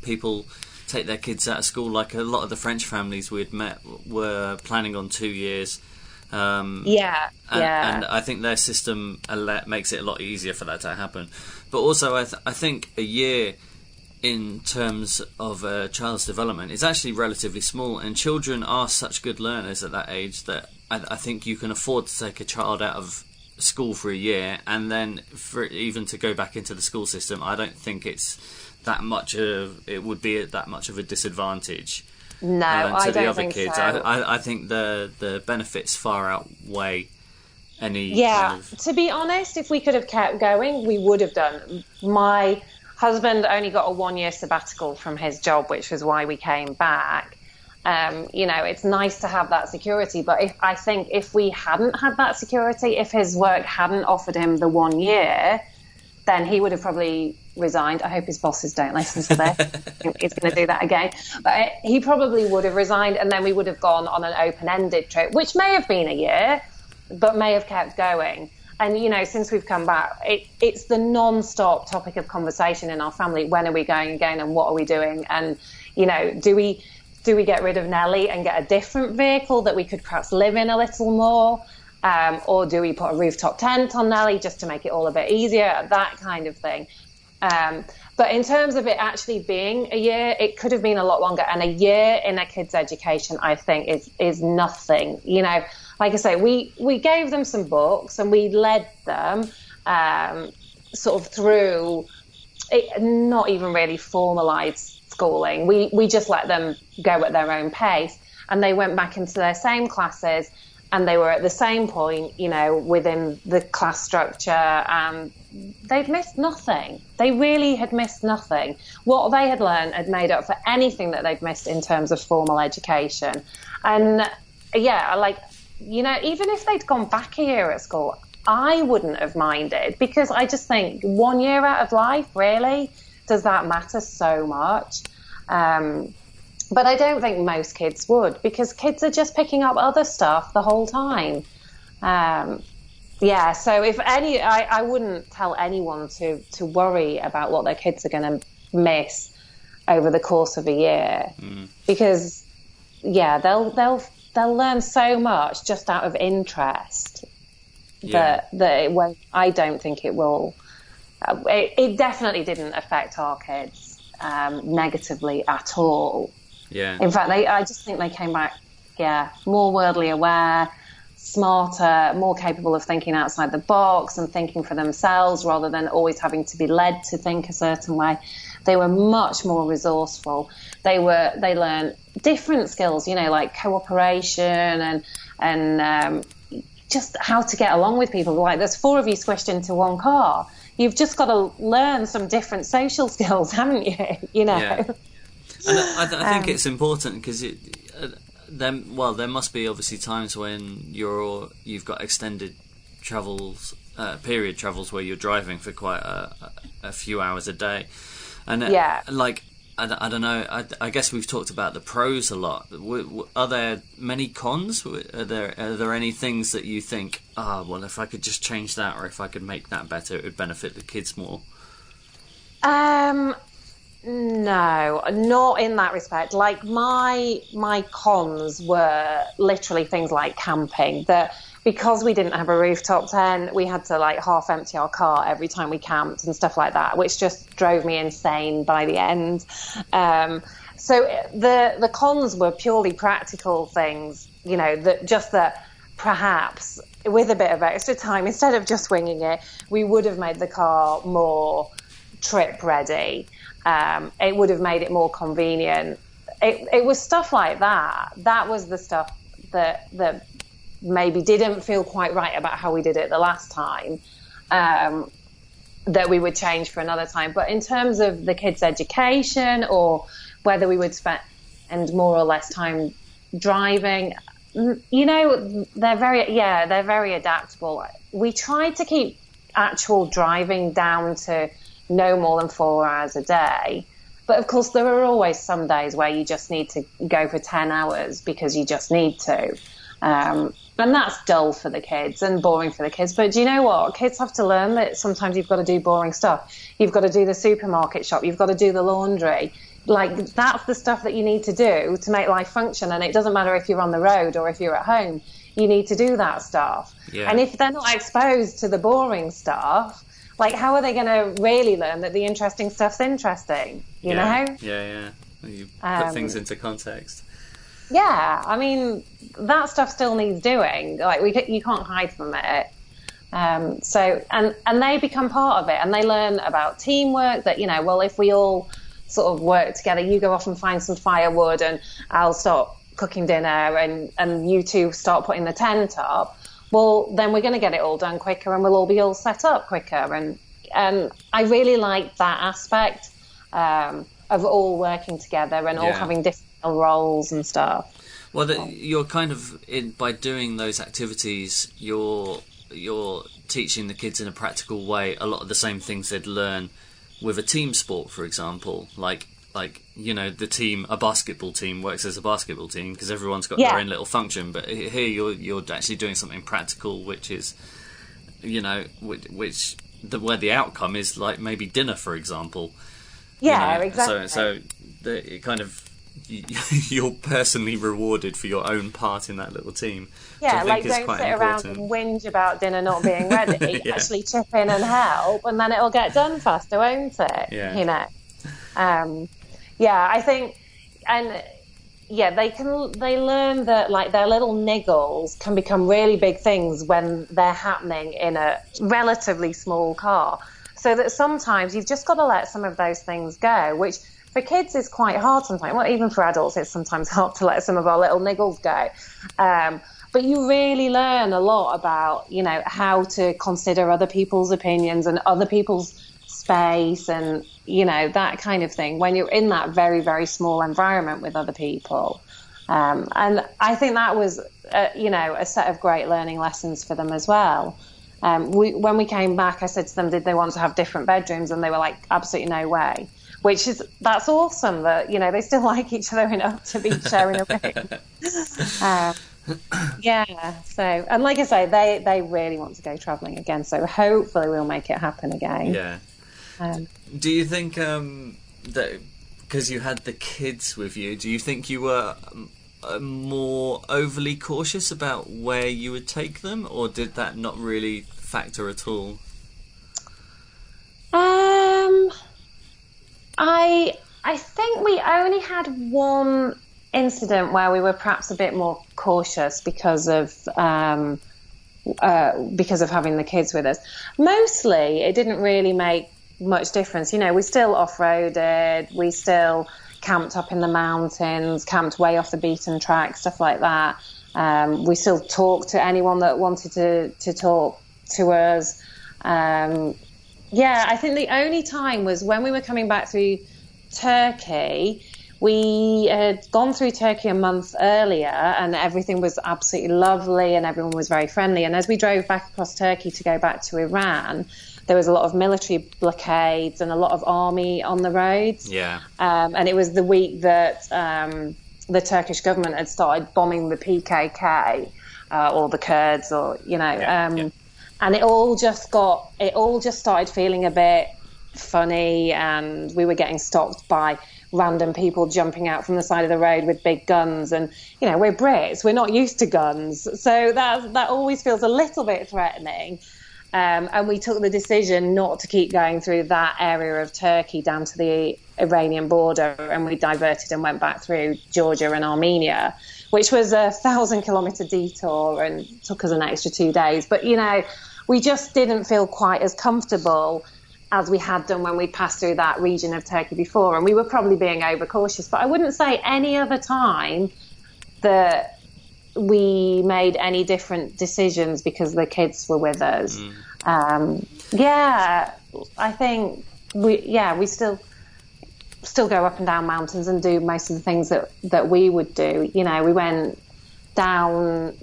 people take their kids out of school, like a lot of the French families we'd met were planning on 2 years. And I think their system makes it a lot easier for that to happen. But also I think a year in terms of a child's development is actually relatively small, and children are such good learners at that age that I think you can afford to take a child out of school for a year, and then for even to go back into the school system, I don't think it would be that much of a disadvantage. No, I to don't the other think kids. so. I think the benefits far outweigh any. To be honest, if we could have kept going, we would have done. My husband only got a 1-year sabbatical from his job, which was why we came back. You know, it's nice to have that security, but I think if we hadn't had that security, if his work hadn't offered him the 1 year, then he would have probably resigned. I hope his bosses don't listen to this. He's going to do that again. But he probably would have resigned, and then we would have gone on an open-ended trip, which may have been a year, but may have kept going. And, you know, since we've come back, it's the non-stop topic of conversation in our family. When are we going again, and what are we doing? And, you know, do we get rid of Nellie and get a different vehicle that we could perhaps live in a little more? Or do we put a rooftop tent on Nellie just to make it all a bit easier? That kind of thing. But in terms of it actually being a year, it could have been a lot longer. And a year in a kid's education, I think, is nothing. You know, like I say, we gave them some books and we led them sort of through it, not even really formalised schooling. We just let them go at their own pace, and they went back into their same classes, and they were at the same point, you know, within the class structure, and they'd missed nothing. They really had missed nothing. What they had learned had made up for anything that they'd missed in terms of formal education. And yeah, like, you know, even if they'd gone back a year at school, I wouldn't have minded, because I just think 1 year out of life, really, does that matter so much? But I don't think most kids would, because kids are just picking up other stuff the whole time. Yeah, so if any, I wouldn't tell anyone to worry about what their kids are going to miss over the course of a year, because yeah, they'll learn so much just out of interest that it won't. I don't think it will. It definitely didn't affect our kids negatively at all. Yeah. In fact, I just think they came back, more worldly aware, smarter, more capable of thinking outside the box and thinking for themselves rather than always having to be led to think a certain way. They were much more resourceful. They learned different skills, you know, like cooperation and just how to get along with people. Like, there's 4 of you squished into one car. You've just got to learn some different social skills, haven't you? You know. Yeah. And I think it's important because there must be obviously times when you've got extended travels, period travels where you're driving for quite a few hours a day, and like I don't know. I guess we've talked about the pros a lot. Are there many cons? Are there any things that you think, well, if I could just change that, or if I could make that better, it would benefit the kids more? No, not in that respect. Like my cons were literally things like camping, that because we didn't have a rooftop tent, we had to like half empty our car every time we camped and stuff like that, which just drove me insane by the end. So the cons were purely practical things, you know, that perhaps with a bit of extra time, instead of just winging it, we would have made the car more trip ready. It would have made it more convenient. It was stuff like that. That was the stuff that maybe didn't feel quite right about how we did it the last time, that we would change for another time. But in terms of the kids' education, or whether we would spend more or less time driving, you know, they're very adaptable. We tried to keep actual driving down to no more than 4 hours a day. But of course, there are always some days where you just need to go for 10 hours because you just need to. And that's dull for the kids and boring for the kids. But do you know what? Kids have to learn that sometimes you've got to do boring stuff. You've got to do the supermarket shop. You've got to do the laundry. Like, that's the stuff that you need to do to make life function. And it doesn't matter if you're on the road or if you're at home. You need to do that stuff. Yeah. And if they're not exposed to the boring stuff, like, how are they going to really learn that the interesting stuff's interesting, you know? Yeah. You put things into context. Yeah, I mean, that stuff still needs doing. Like, you can't hide from it. So they become part of it, and they learn about teamwork, that, you know, well, if we all sort of work together, you go off and find some firewood and I'll start cooking dinner and you two start putting the tent up. Well, then we're going to get it all done quicker and we'll all be all set up quicker. And I really like that aspect of all working together and all having different roles and stuff. Well, you're kind of, by doing those activities, you're teaching the kids in a practical way a lot of the same things they'd learn with a team sport, for example. Like you know, a basketball team works as a basketball team because everyone's got their own little function. But here you're actually doing something practical, which is, you know, where the outcome is like maybe dinner, for example. Yeah, you know? exactly. So it kind of, you're personally rewarded for your own part in that little team. Yeah, like, don't sit around and whinge about dinner not being ready. Actually chip in and help, and then it'll get done faster, won't it? Yeah. You know. I think, and they learn that like their little niggles can become really big things when they're happening in a relatively small car. So that sometimes you've just got to let some of those things go, which for kids is quite hard sometimes. Well, even for adults, it's sometimes hard to let some of our little niggles go. But you really learn a lot about, you know, how to consider other people's opinions and other people's space and, you know, that kind of thing when you're in that very, very small environment with other people. And I think that was, you know, a set of great learning lessons for them as well. When we came back, I said to them, did they want to have different bedrooms? And they were like, absolutely no way. That's awesome that, you know, they still like each other enough to be sharing a room. Yeah. So, and like I say, they really want to go travelling again. So hopefully we'll make it happen again. Yeah. Do you think that because you had the kids with you, do you think you were more overly cautious about where you would take them, or did that not really factor at all? I think we only had one incident where we were perhaps a bit more cautious because of having the kids with us. Mostly, it didn't really make much difference. You know, we still off-roaded, we still camped up in the mountains, camped way off the beaten track, stuff like that. We still talked to anyone that wanted to talk to us. Yeah, I think the only time was when we were coming back through Turkey. We had gone through Turkey a month earlier and everything was absolutely lovely and everyone was very friendly. And as we drove back across Turkey to go back to Iran, there was a lot of military blockades and a lot of army on the roads. Yeah. And it was the week that the Turkish government had started bombing the PKK or the Kurds, or, you know, and it all just started feeling a bit funny, and we were getting stopped by random people jumping out from the side of the road with big guns. And, you know, we're Brits, we're not used to guns. So that always feels a little bit threatening. And we took the decision not to keep going through that area of Turkey down to the Iranian border, and we diverted and went back through Georgia and Armenia, which was a 1,000-kilometre detour and took us an extra 2 days. But, you know, we just didn't feel quite as comfortable as we had done when we passed through that region of Turkey before. And we were probably being overcautious. But I wouldn't say any other time that we made any different decisions because the kids were with us. Yeah, I think we still go up and down mountains and do most of the things that we would do. You know, we went down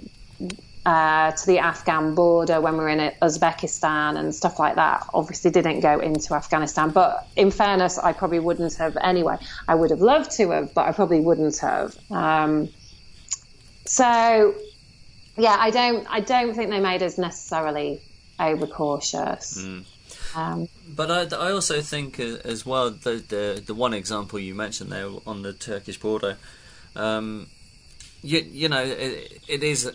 to the Afghan border when we were in Uzbekistan and stuff like that. Obviously didn't go into Afghanistan, but in fairness, I probably wouldn't have anyway. I would have loved to have, but I probably wouldn't have. So yeah, I don't think they made us necessarily overcautious. But I also think as well, the one example you mentioned there on the Turkish border, you know, it is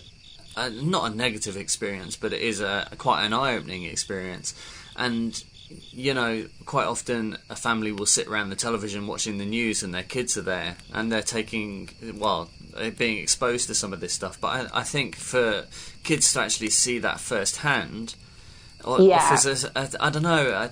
not a negative experience, but it is quite an eye-opening experience. And, you know, quite often a family will sit around the television watching the news and their kids are there and they're being exposed to some of this stuff. But I think for kids to actually see that firsthand, offers I don't know,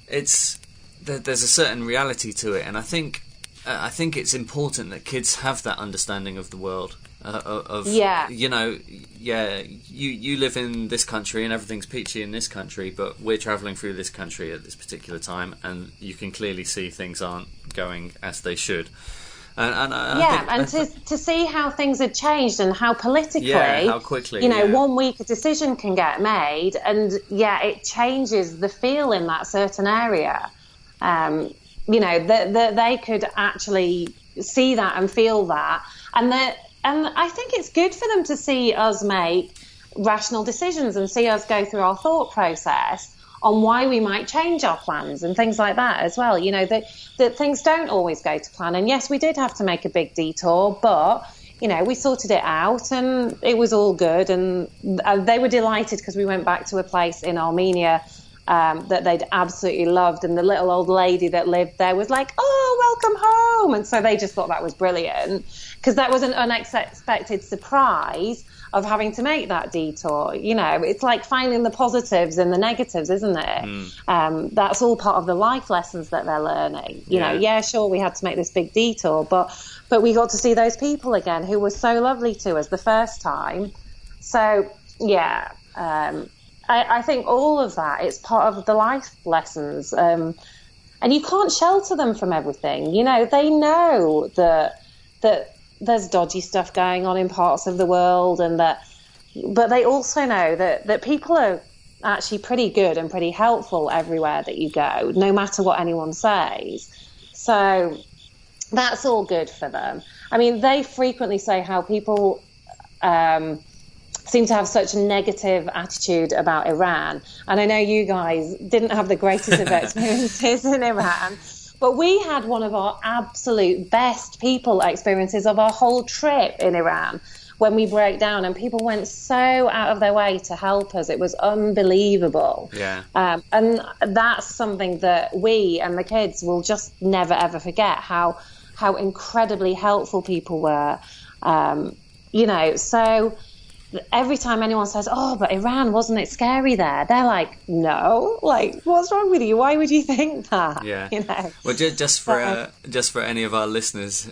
there's a certain reality to it. And I think it's important that kids have that understanding of the world. You know, you live in this country and everything's peachy in this country, but we're travelling through this country at this particular time, and you can clearly see things aren't going as they should. To see how things had changed and how politically, how quickly, you know, 1 week a decision can get made, and it changes the feel in that certain area. You know, that they could actually see that and feel that, and I think it's good for them to see us make rational decisions and see us go through our thought process on why we might change our plans and things like that as well. You know, that things don't always go to plan. And yes, we did have to make a big detour, but, you know, we sorted it out and it was all good. And they were delighted because we went back to a place in Armenia that they'd absolutely loved. And the little old lady that lived there was like, oh, welcome home. And so they just thought that was brilliant, because that was an unexpected surprise of having to make that detour. You know, it's like finding the positives and the negatives, isn't it? That's all part of the life lessons that they're learning. You know, yeah, sure, we had to make this big detour, but we got to see those people again who were so lovely to us the first time. So, yeah, I think all of that, it's part of the life lessons. And you can't shelter them from everything. You know, they know that there's dodgy stuff going on in parts of the world, but they also know that people are actually pretty good and pretty helpful everywhere that you go, no matter what anyone says. So that's all good for them. I mean, they frequently say how people seem to have such a negative attitude about Iran. And I know you guys didn't have the greatest of experiences in Iran, but we had one of our absolute best people experiences of our whole trip in Iran when we broke down, and people went so out of their way to help us. It was unbelievable. Yeah. And that's something that we and the kids will just never, ever forget, how incredibly helpful people were. You know, so every time anyone says, "Oh, but Iran, wasn't it scary there?" They're like, "No, like, what's wrong with you? Why would you think that?" Yeah. You know. Well, just for any of our listeners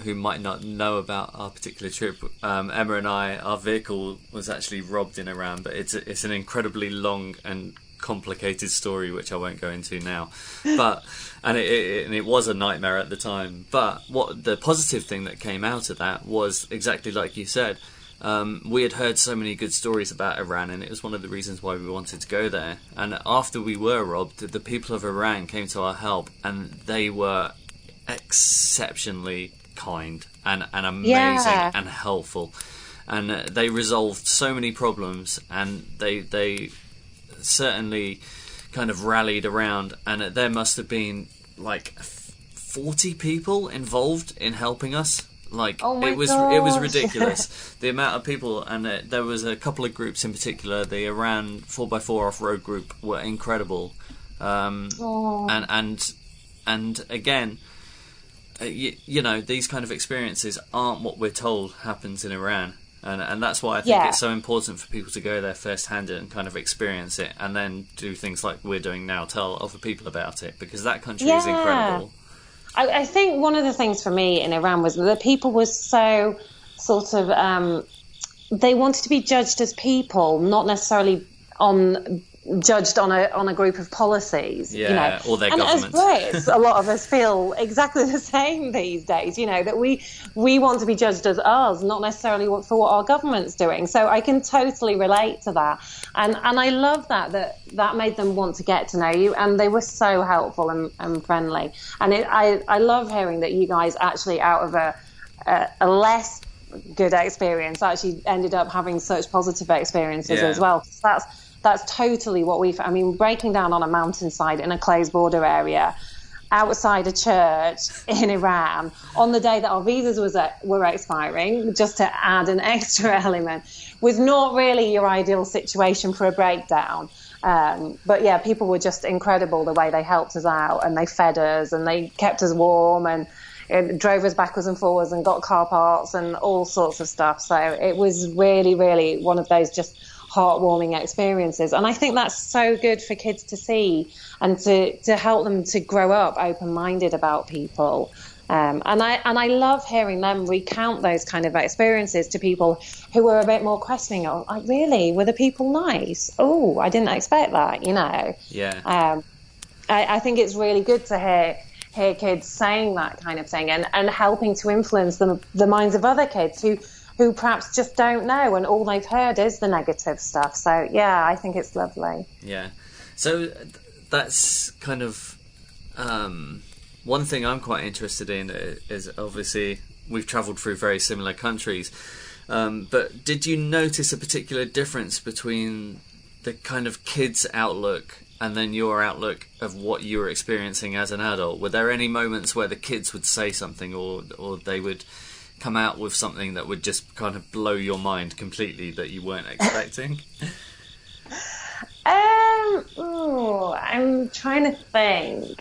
who might not know about our particular trip, Emma and our vehicle was actually robbed in Iran, but it's an incredibly long and complicated story which I won't go into now. But and it was a nightmare at the time. But what the positive thing that came out of that was exactly like you said. We had heard so many good stories about Iran, and it was one of the reasons why we wanted to go there. And after we were robbed, the people of Iran came to our help, and they were exceptionally kind and amazing and helpful. And they resolved so many problems, and they certainly kind of rallied around. And there must have been like 40 people involved in helping us. Like, it was ridiculous, the amount of people, and there was a couple of groups in particular. The Iran 4x4 off-road group were incredible, and again, you know, these kind of experiences aren't what we're told happens in Iran, and that's why I think it's so important for people to go there firsthand and kind of experience it, and then do things like we're doing now, tell other people about it, because that country is incredible. I think one of the things for me in Iran was that the people were so sort of, they wanted to be judged as people, not necessarily judged on a group of policies. Yeah, you know? Or their and government. As Brits, a lot of us feel exactly the same these days, you know, that we want to be judged as us, not necessarily for what our government's doing. So I can totally relate to that. And I love that made them want to get to know you, and they were so helpful and friendly. And I love hearing that you guys actually, out of a less good experience, actually ended up having such positive experiences as well. That's totally what I mean, breaking down on a mountainside in a closed border area, outside a church in Iran, on the day that our visas were expiring, just to add an extra element, was not really your ideal situation for a breakdown. But yeah, people were just incredible the way they helped us out, and they fed us and they kept us warm and drove us backwards and forwards and got car parts and all sorts of stuff. So it was really, really one of those just heartwarming experiences, and I think that's so good for kids to see and to help them to grow up open-minded about people. And I love hearing them recount those kind of experiences to people who were a bit more questioning. Oh, like, really? Were the people nice? Oh, I didn't expect that. You know. Yeah. I think it's really good to hear kids saying that kind of thing and helping to influence the minds of other kids who perhaps just don't know, and all they've heard is the negative stuff. So yeah, I think it's lovely. Yeah. So that's kind of one thing I'm quite interested in is obviously we've travelled through very similar countries, but did you notice a particular difference between the kind of kids' outlook and then your outlook of what you were experiencing as an adult? Were there any moments where the kids would say something or they would come out with something that would just kind of blow your mind completely that you weren't expecting? I'm trying to think.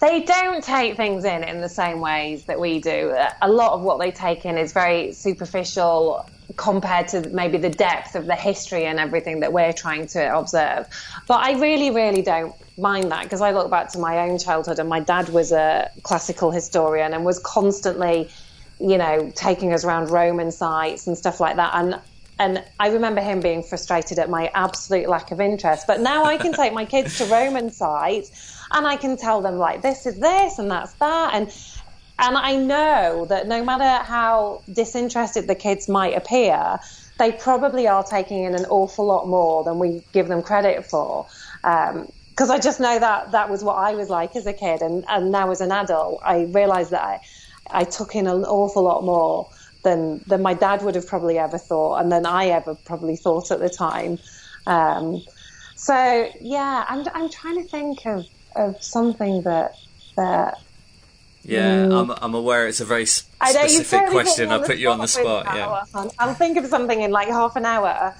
They don't take things in the same ways that we do. A lot of what they take in is very superficial compared to maybe the depth of the history and everything that we're trying to observe. But I really, really don't mind that, because I look back to my own childhood, and my dad was a classical historian and was constantly, taking us around Roman sites and stuff like that. And I remember him being frustrated at my absolute lack of interest. But now I can take my kids to Roman sites and I can tell them, like, this is this and that's that. And I know that no matter how disinterested the kids might appear, they probably are taking in an awful lot more than we give them credit for. Because I just know that was what I was like as a kid. And now as an adult, I realise that I took in an awful lot more than my dad would have probably ever thought, and than I ever probably thought at the time. So yeah, I'm trying to think of something that. Yeah, I'm aware it's a very specific question. I put you on the spot. Yeah, I'll think of something in like half an hour.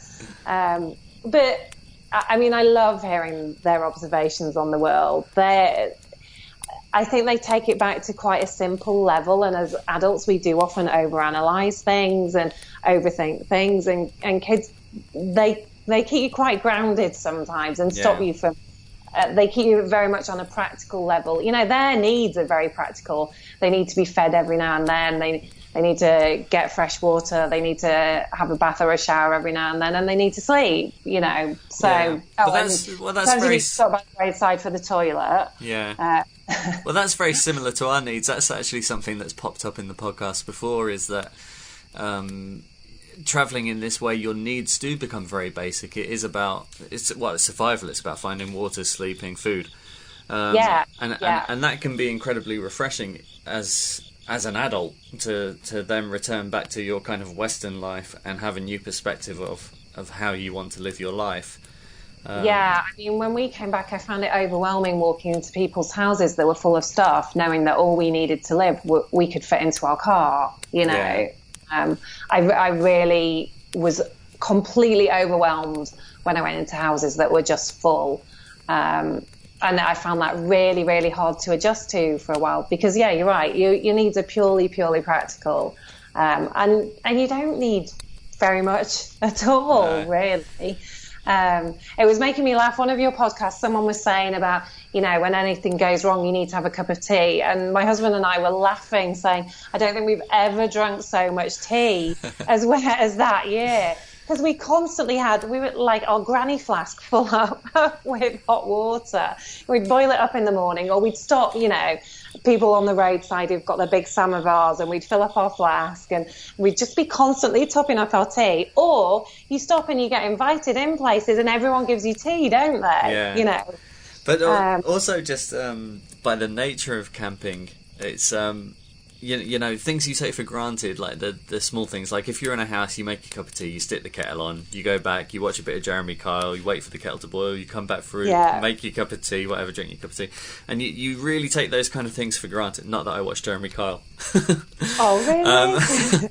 But I mean, I love hearing their observations on the world. I think they take it back to quite a simple level, and as adults we do often overanalyze things and overthink things, and kids, they keep you quite grounded sometimes and stop you from, they keep you very much on a practical level. Their needs are very practical. They need to be fed every now and then. They need to get fresh water. They need to have a bath or a shower every now and then, and they need to sleep. So, yeah. That's very. Stop by the wayside for the toilet. Yeah. Well, that's very similar to our needs. That's actually something that's popped up in the podcast before. Is that traveling in this way, your needs do become very basic. It is about it's survival. It's about finding water, sleeping, food. And that can be incredibly refreshing as an adult to then return back to your kind of Western life and have a new perspective of how you want to live your life. I mean, when we came back, I found it overwhelming walking into people's houses that were full of stuff, knowing that all we needed to live, we could fit into our car, I really was completely overwhelmed when I went into houses that were just full. And I found that really, really hard to adjust to for a while, because, yeah, you're right. Your needs are purely practical. And you don't need very much at all, really. It was making me laugh. One of your podcasts, someone was saying about, when anything goes wrong, you need to have a cup of tea. And my husband and I were laughing, saying, I don't think we've ever drunk so much tea as that year. Because we constantly we were like our granny flask full up with hot water. We'd boil it up in the morning, or we'd stop, people on the roadside who've got their big samovars, and we'd fill up our flask, and we'd just be constantly topping up our tea. Or you stop and you get invited in places and everyone gives you tea, don't they? Yeah. But also just by the nature of camping, it's things you take for granted, like the small things. Like if you're in a house, you make a cup of tea, you stick the kettle on, you go back, you watch a bit of Jeremy Kyle, you wait for the kettle to boil, you come back through, make your cup of tea, whatever, drink your cup of tea, and you really take those kind of things for granted. Not that I watch Jeremy Kyle. Oh, really?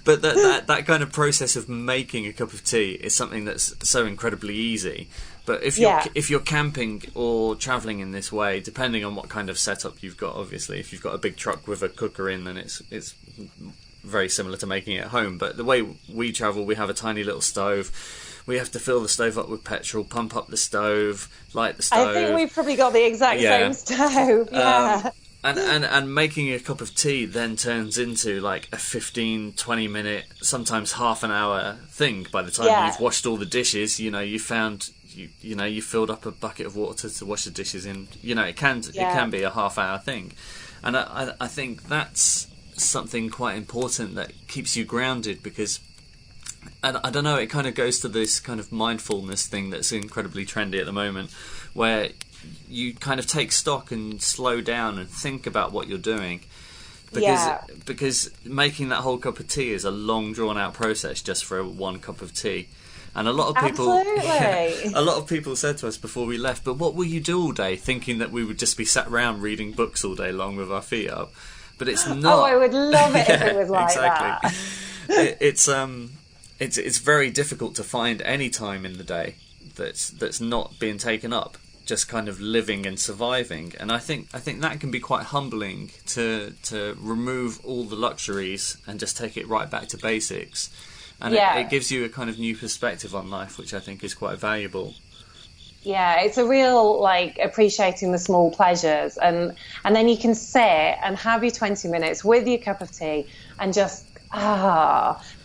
But that kind of process of making a cup of tea is something that's so incredibly easy. But if you're camping or travelling in this way, depending on what kind of setup you've got, obviously, if you've got a big truck with a cooker in, then it's very similar to making it at home. But the way we travel, we have a tiny little stove. We have to fill the stove up with petrol, pump up the stove, light the stove. I think we've probably got the exact same stove. Yeah. And making a cup of tea then turns into like a 15, 20 minute, sometimes half an hour thing. By the time you've washed all the dishes, you filled up a bucket of water to wash the dishes in. It can be a half hour thing. And I think that's something quite important that keeps you grounded, because I don't know, it kind of goes to this kind of mindfulness thing that's incredibly trendy at the moment, where you kind of take stock and slow down and think about what you're doing, because making that whole cup of tea is a long drawn out process just for one cup of tea. And a lot of people said to us before we left, but what will you do all day, thinking that we would just be sat around reading books all day long with our feet up? But it's not. Oh, I would love it if it was like exactly. that. It's very difficult to find any time in the day that's not being taken up just kind of living and surviving. And I think that can be quite humbling to remove all the luxuries and just take it right back to basics. And it gives you a kind of new perspective on life, which I think is quite valuable. Yeah, it's a real, like, appreciating the small pleasures, and then you can sit and have your 20 minutes with your cup of tea and just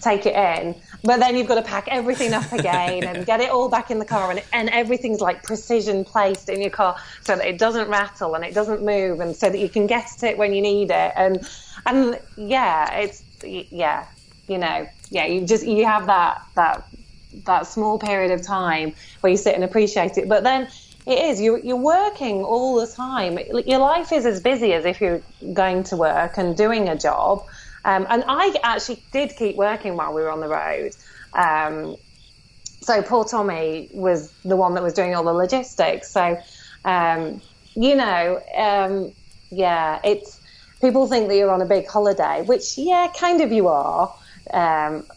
take it in. But then you've got to pack everything up again and get it all back in the car, and everything's like precision placed in your car so that it doesn't rattle and it doesn't move, and so that you can get at it when you need it. And you have that small period of time where you sit and appreciate it. But then you're working all the time. Your life is as busy as if you're going to work and doing a job. And I actually did keep working while we were on the road. So poor Tommy was the one that was doing all the logistics. So, it's, people think that you're on a big holiday, which, kind of you are.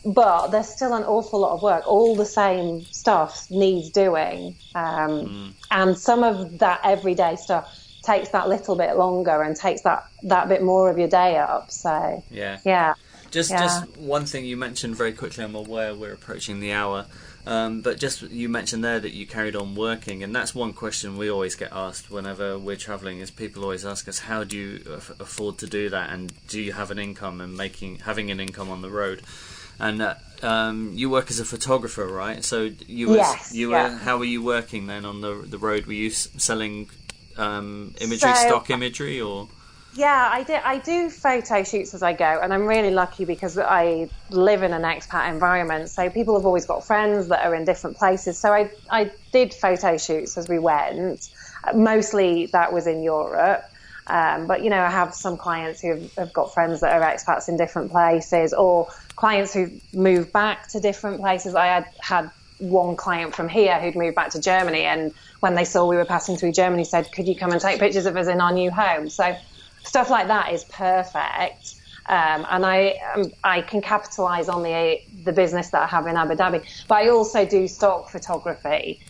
But there's still an awful lot of work. All the same stuff needs doing. And some of that everyday stuff takes that little bit longer and takes that bit more of your day up. So just one thing you mentioned very quickly. I'm aware we're approaching the hour, but just you mentioned there that you carried on working, and that's one question we always get asked whenever we're traveling. Is people always ask us, how do you afford to do that, and do you have an income, and having an income on the road? And you work as a photographer, right? So how were you working then on the road? Were you selling stock imagery, or? Yeah, I do photo shoots as I go, and I'm really lucky because I live in an expat environment, so people have always got friends that are in different places. So I did photo shoots as we went. Mostly that was in Europe, but I have some clients who have got friends that are expats in different places, or clients who moved back to different places. I had one client from here who'd moved back to Germany, and when they saw we were passing through Germany, said, could you come and take pictures of us in our new home? So stuff like that is perfect. And I can capitalize on the business that I have in Abu Dhabi. But I also do stock photography,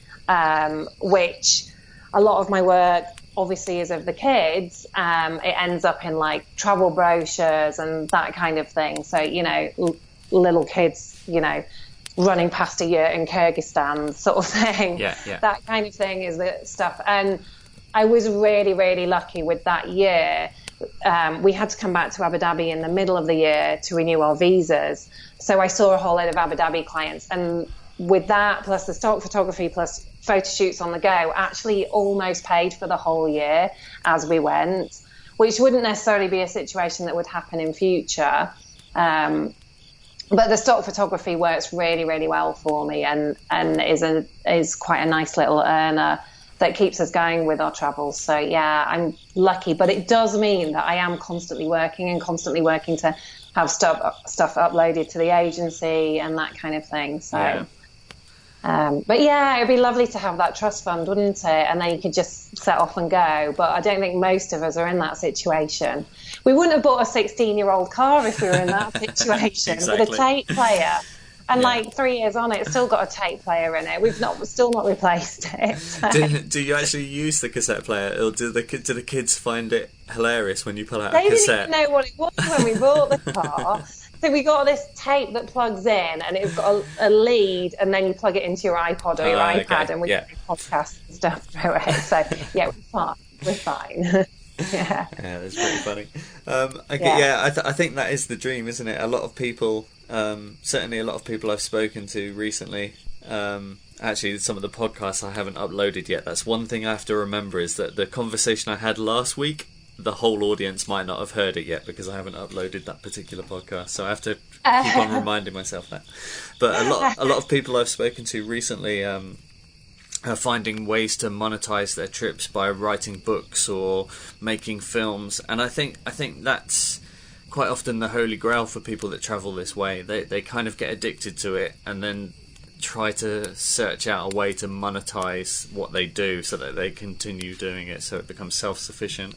which a lot of my work obviously is of the kids. It ends up in like travel brochures and that kind of thing. So, little kids, running past a yurt in Kyrgyzstan sort of thing. Yeah. That kind of thing is the stuff. And I was really, really lucky with that year. We had to come back to Abu Dhabi in the middle of the year to renew our visas. So I saw a whole load of Abu Dhabi clients. And with that, plus the stock photography, plus photo shoots on the go, actually almost paid for the whole year as we went, which wouldn't necessarily be a situation that would happen in future. But the stock photography works really, really well for me, and is quite a nice little earner that keeps us going with our travels. So I'm lucky, but it does mean that I am constantly working to have stuff uploaded to the agency and that kind of thing. So, but it'd be lovely to have that trust fund, wouldn't it? And then you could just set off and go. But I don't think most of us are in that situation. We wouldn't have bought a 16-year-old car if we were in that situation. Exactly. With a tape player. And like 3 years on, it's still got a tape player in it. We've still not replaced it. So. Do you actually use the cassette player, or do the kids find it hilarious when you pull out a cassette? They didn't even know what it was when we bought the car. So we got this tape that plugs in, and it's got a lead, and then you plug it into your iPod or your iPad, and we can make podcasts and stuff through it. So we're fine. Yeah, that's pretty funny. I think that is the dream, isn't it? A lot of people, certainly a lot of people I've spoken to recently, actually some of the podcasts I haven't uploaded yet, that's one thing I have to remember, is that the conversation I had last week, the whole audience might not have heard it yet because I haven't uploaded that particular podcast, so I have to keep on reminding myself that. But a lot of people I've spoken to recently are finding ways to monetize their trips by writing books or making films, and I think that's quite often the holy grail for people that travel this way. They kind of get addicted to it and then try to search out a way to monetize what they do so that they continue doing it, so it becomes self-sufficient.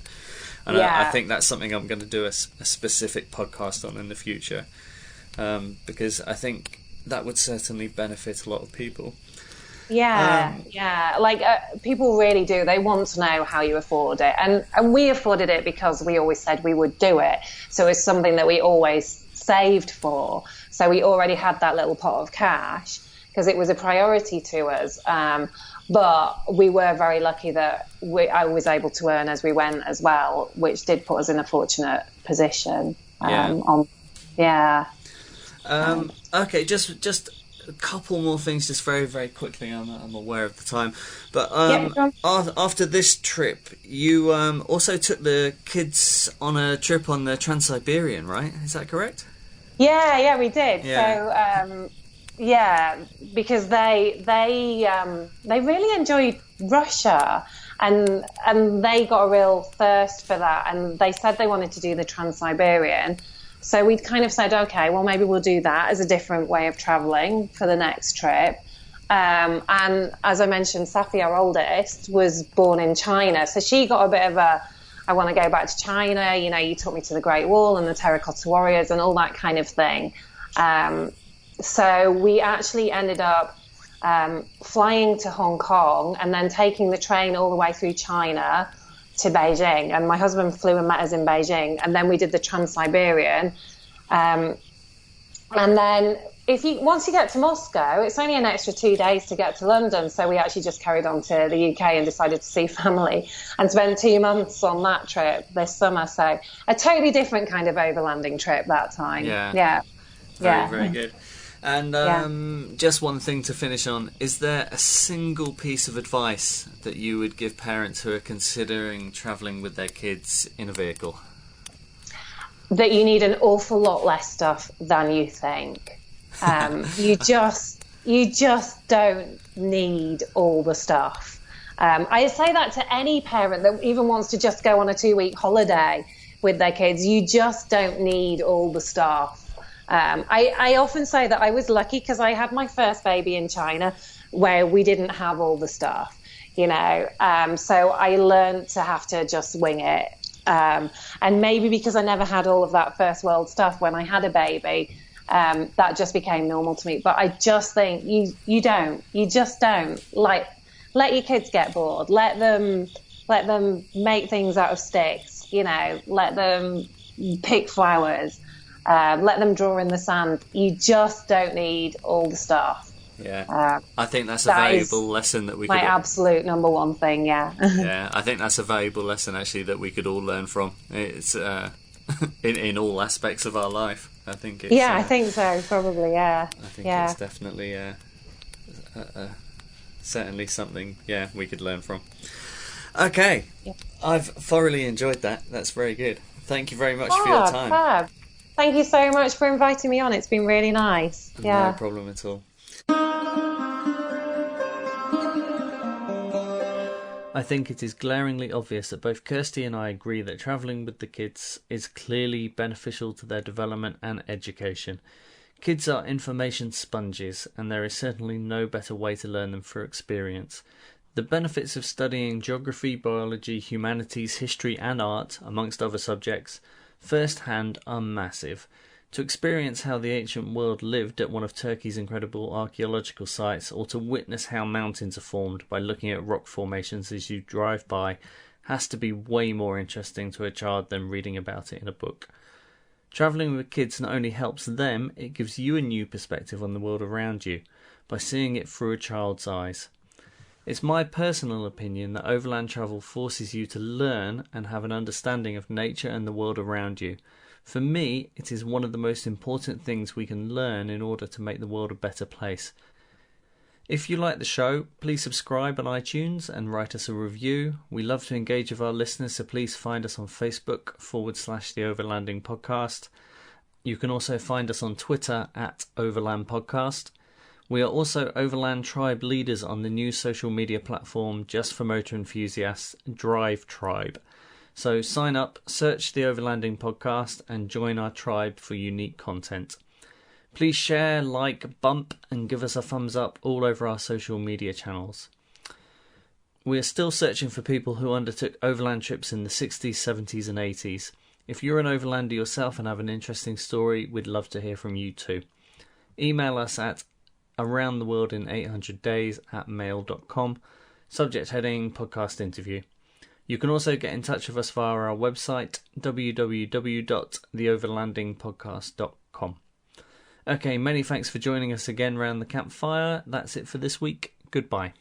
And I think that's something I'm going to do a specific podcast on in the future, because I think that would certainly benefit a lot of people. Yeah. Like people really do. They want to know how you afford it, and we afforded it because we always said we would do it. So it's something that we always saved for. So we already had that little pot of cash because it was a priority to us. But we were very lucky that I was able to earn as we went as well, which did put us in a fortunate position. Okay, just a couple more things, just very, very quickly. I'm aware of the time, but after this trip, you also took the kids on a trip on the Trans-Siberian, right? Is that correct? Yeah, we did. Yeah. So because they really enjoyed Russia, and they got a real thirst for that, and they said they wanted to do the Trans-Siberian. So we'd kind of said, okay, well, maybe we'll do that as a different way of traveling for the next trip. And as I mentioned, Safi, our oldest, was born in China. So she got a bit of I want to go back to China. You know, you took me to the Great Wall and the Terracotta Warriors and all that kind of thing. So we actually ended up flying to Hong Kong and then taking the train all the way through China to Beijing, and my husband flew and met us in Beijing, and then we did the Trans-Siberian, and then once you get to Moscow, it's only an extra 2 days to get to London, so we actually just carried on to the UK and decided to see family and spend 2 months on that trip this summer. So a totally different kind of overlanding trip that time. Very good. And just one thing to finish on, is there a single piece of advice that you would give parents who are considering travelling with their kids in a vehicle? That you need an awful lot less stuff than you think. You just don't need all the stuff. I say that to any parent that even wants to just go on a 2-week holiday with their kids. You just don't need all the stuff. I often say that I was lucky because I had my first baby in China where we didn't have all the stuff, you know. So I learned to have to just wing it. And maybe because I never had all of that first world stuff when I had a baby, that just became normal to me. But I just think you just don't. Like, let your kids get bored. Let them make things out of sticks, you know. Let them pick flowers. Let them draw in the sand. You just don't need all the stuff. Yeah, I think that's a valuable lesson that we could... My absolute number one thing, yeah. Yeah, I think that's a valuable lesson, actually, that we could all learn from. It's in all aspects of our life. I think it's... Yeah, I think so, probably, yeah. I think it's definitely certainly something, we could learn from. Okay, I've thoroughly enjoyed that. That's very good. Thank you very much for your time. Fab. Thank you so much for inviting me on. It's been really nice. No problem at all. I think it is glaringly obvious that both Kirsty and I agree that travelling with the kids is clearly beneficial to their development and education. Kids are information sponges, and there is certainly no better way to learn them through experience. The benefits of studying geography, biology, humanities, history and art, amongst other subjects, first-hand are massive. To experience how the ancient world lived at one of Turkey's incredible archaeological sites, or to witness how mountains are formed by looking at rock formations as you drive by, has to be way more interesting to a child than reading about it in a book. Travelling with kids not only helps them, it gives you a new perspective on the world around you, by seeing it through a child's eyes. It's my personal opinion that overland travel forces you to learn and have an understanding of nature and the world around you. For me, it is one of the most important things we can learn in order to make the world a better place. If you like the show, please subscribe on iTunes and write us a review. We love to engage with our listeners, so please find us on Facebook /The Overlanding Podcast. You can also find us on Twitter @Overland Podcast. We are also Overland Tribe leaders on the new social media platform just for motor enthusiasts, Drive Tribe. So sign up, search the Overlanding Podcast and join our tribe for unique content. Please share, like, bump and give us a thumbs up all over our social media channels. We are still searching for people who undertook overland trips in the 60s, 70s and 80s. If you're an overlander yourself and have an interesting story, we'd love to hear from you too. Email us at Around the World in 800 Days at mail.com. Subject heading podcast interview. You can also get in touch with us via our website www.theoverlandingpodcast.com. Okay, many thanks for joining us again round the campfire. That's it for this week. Goodbye.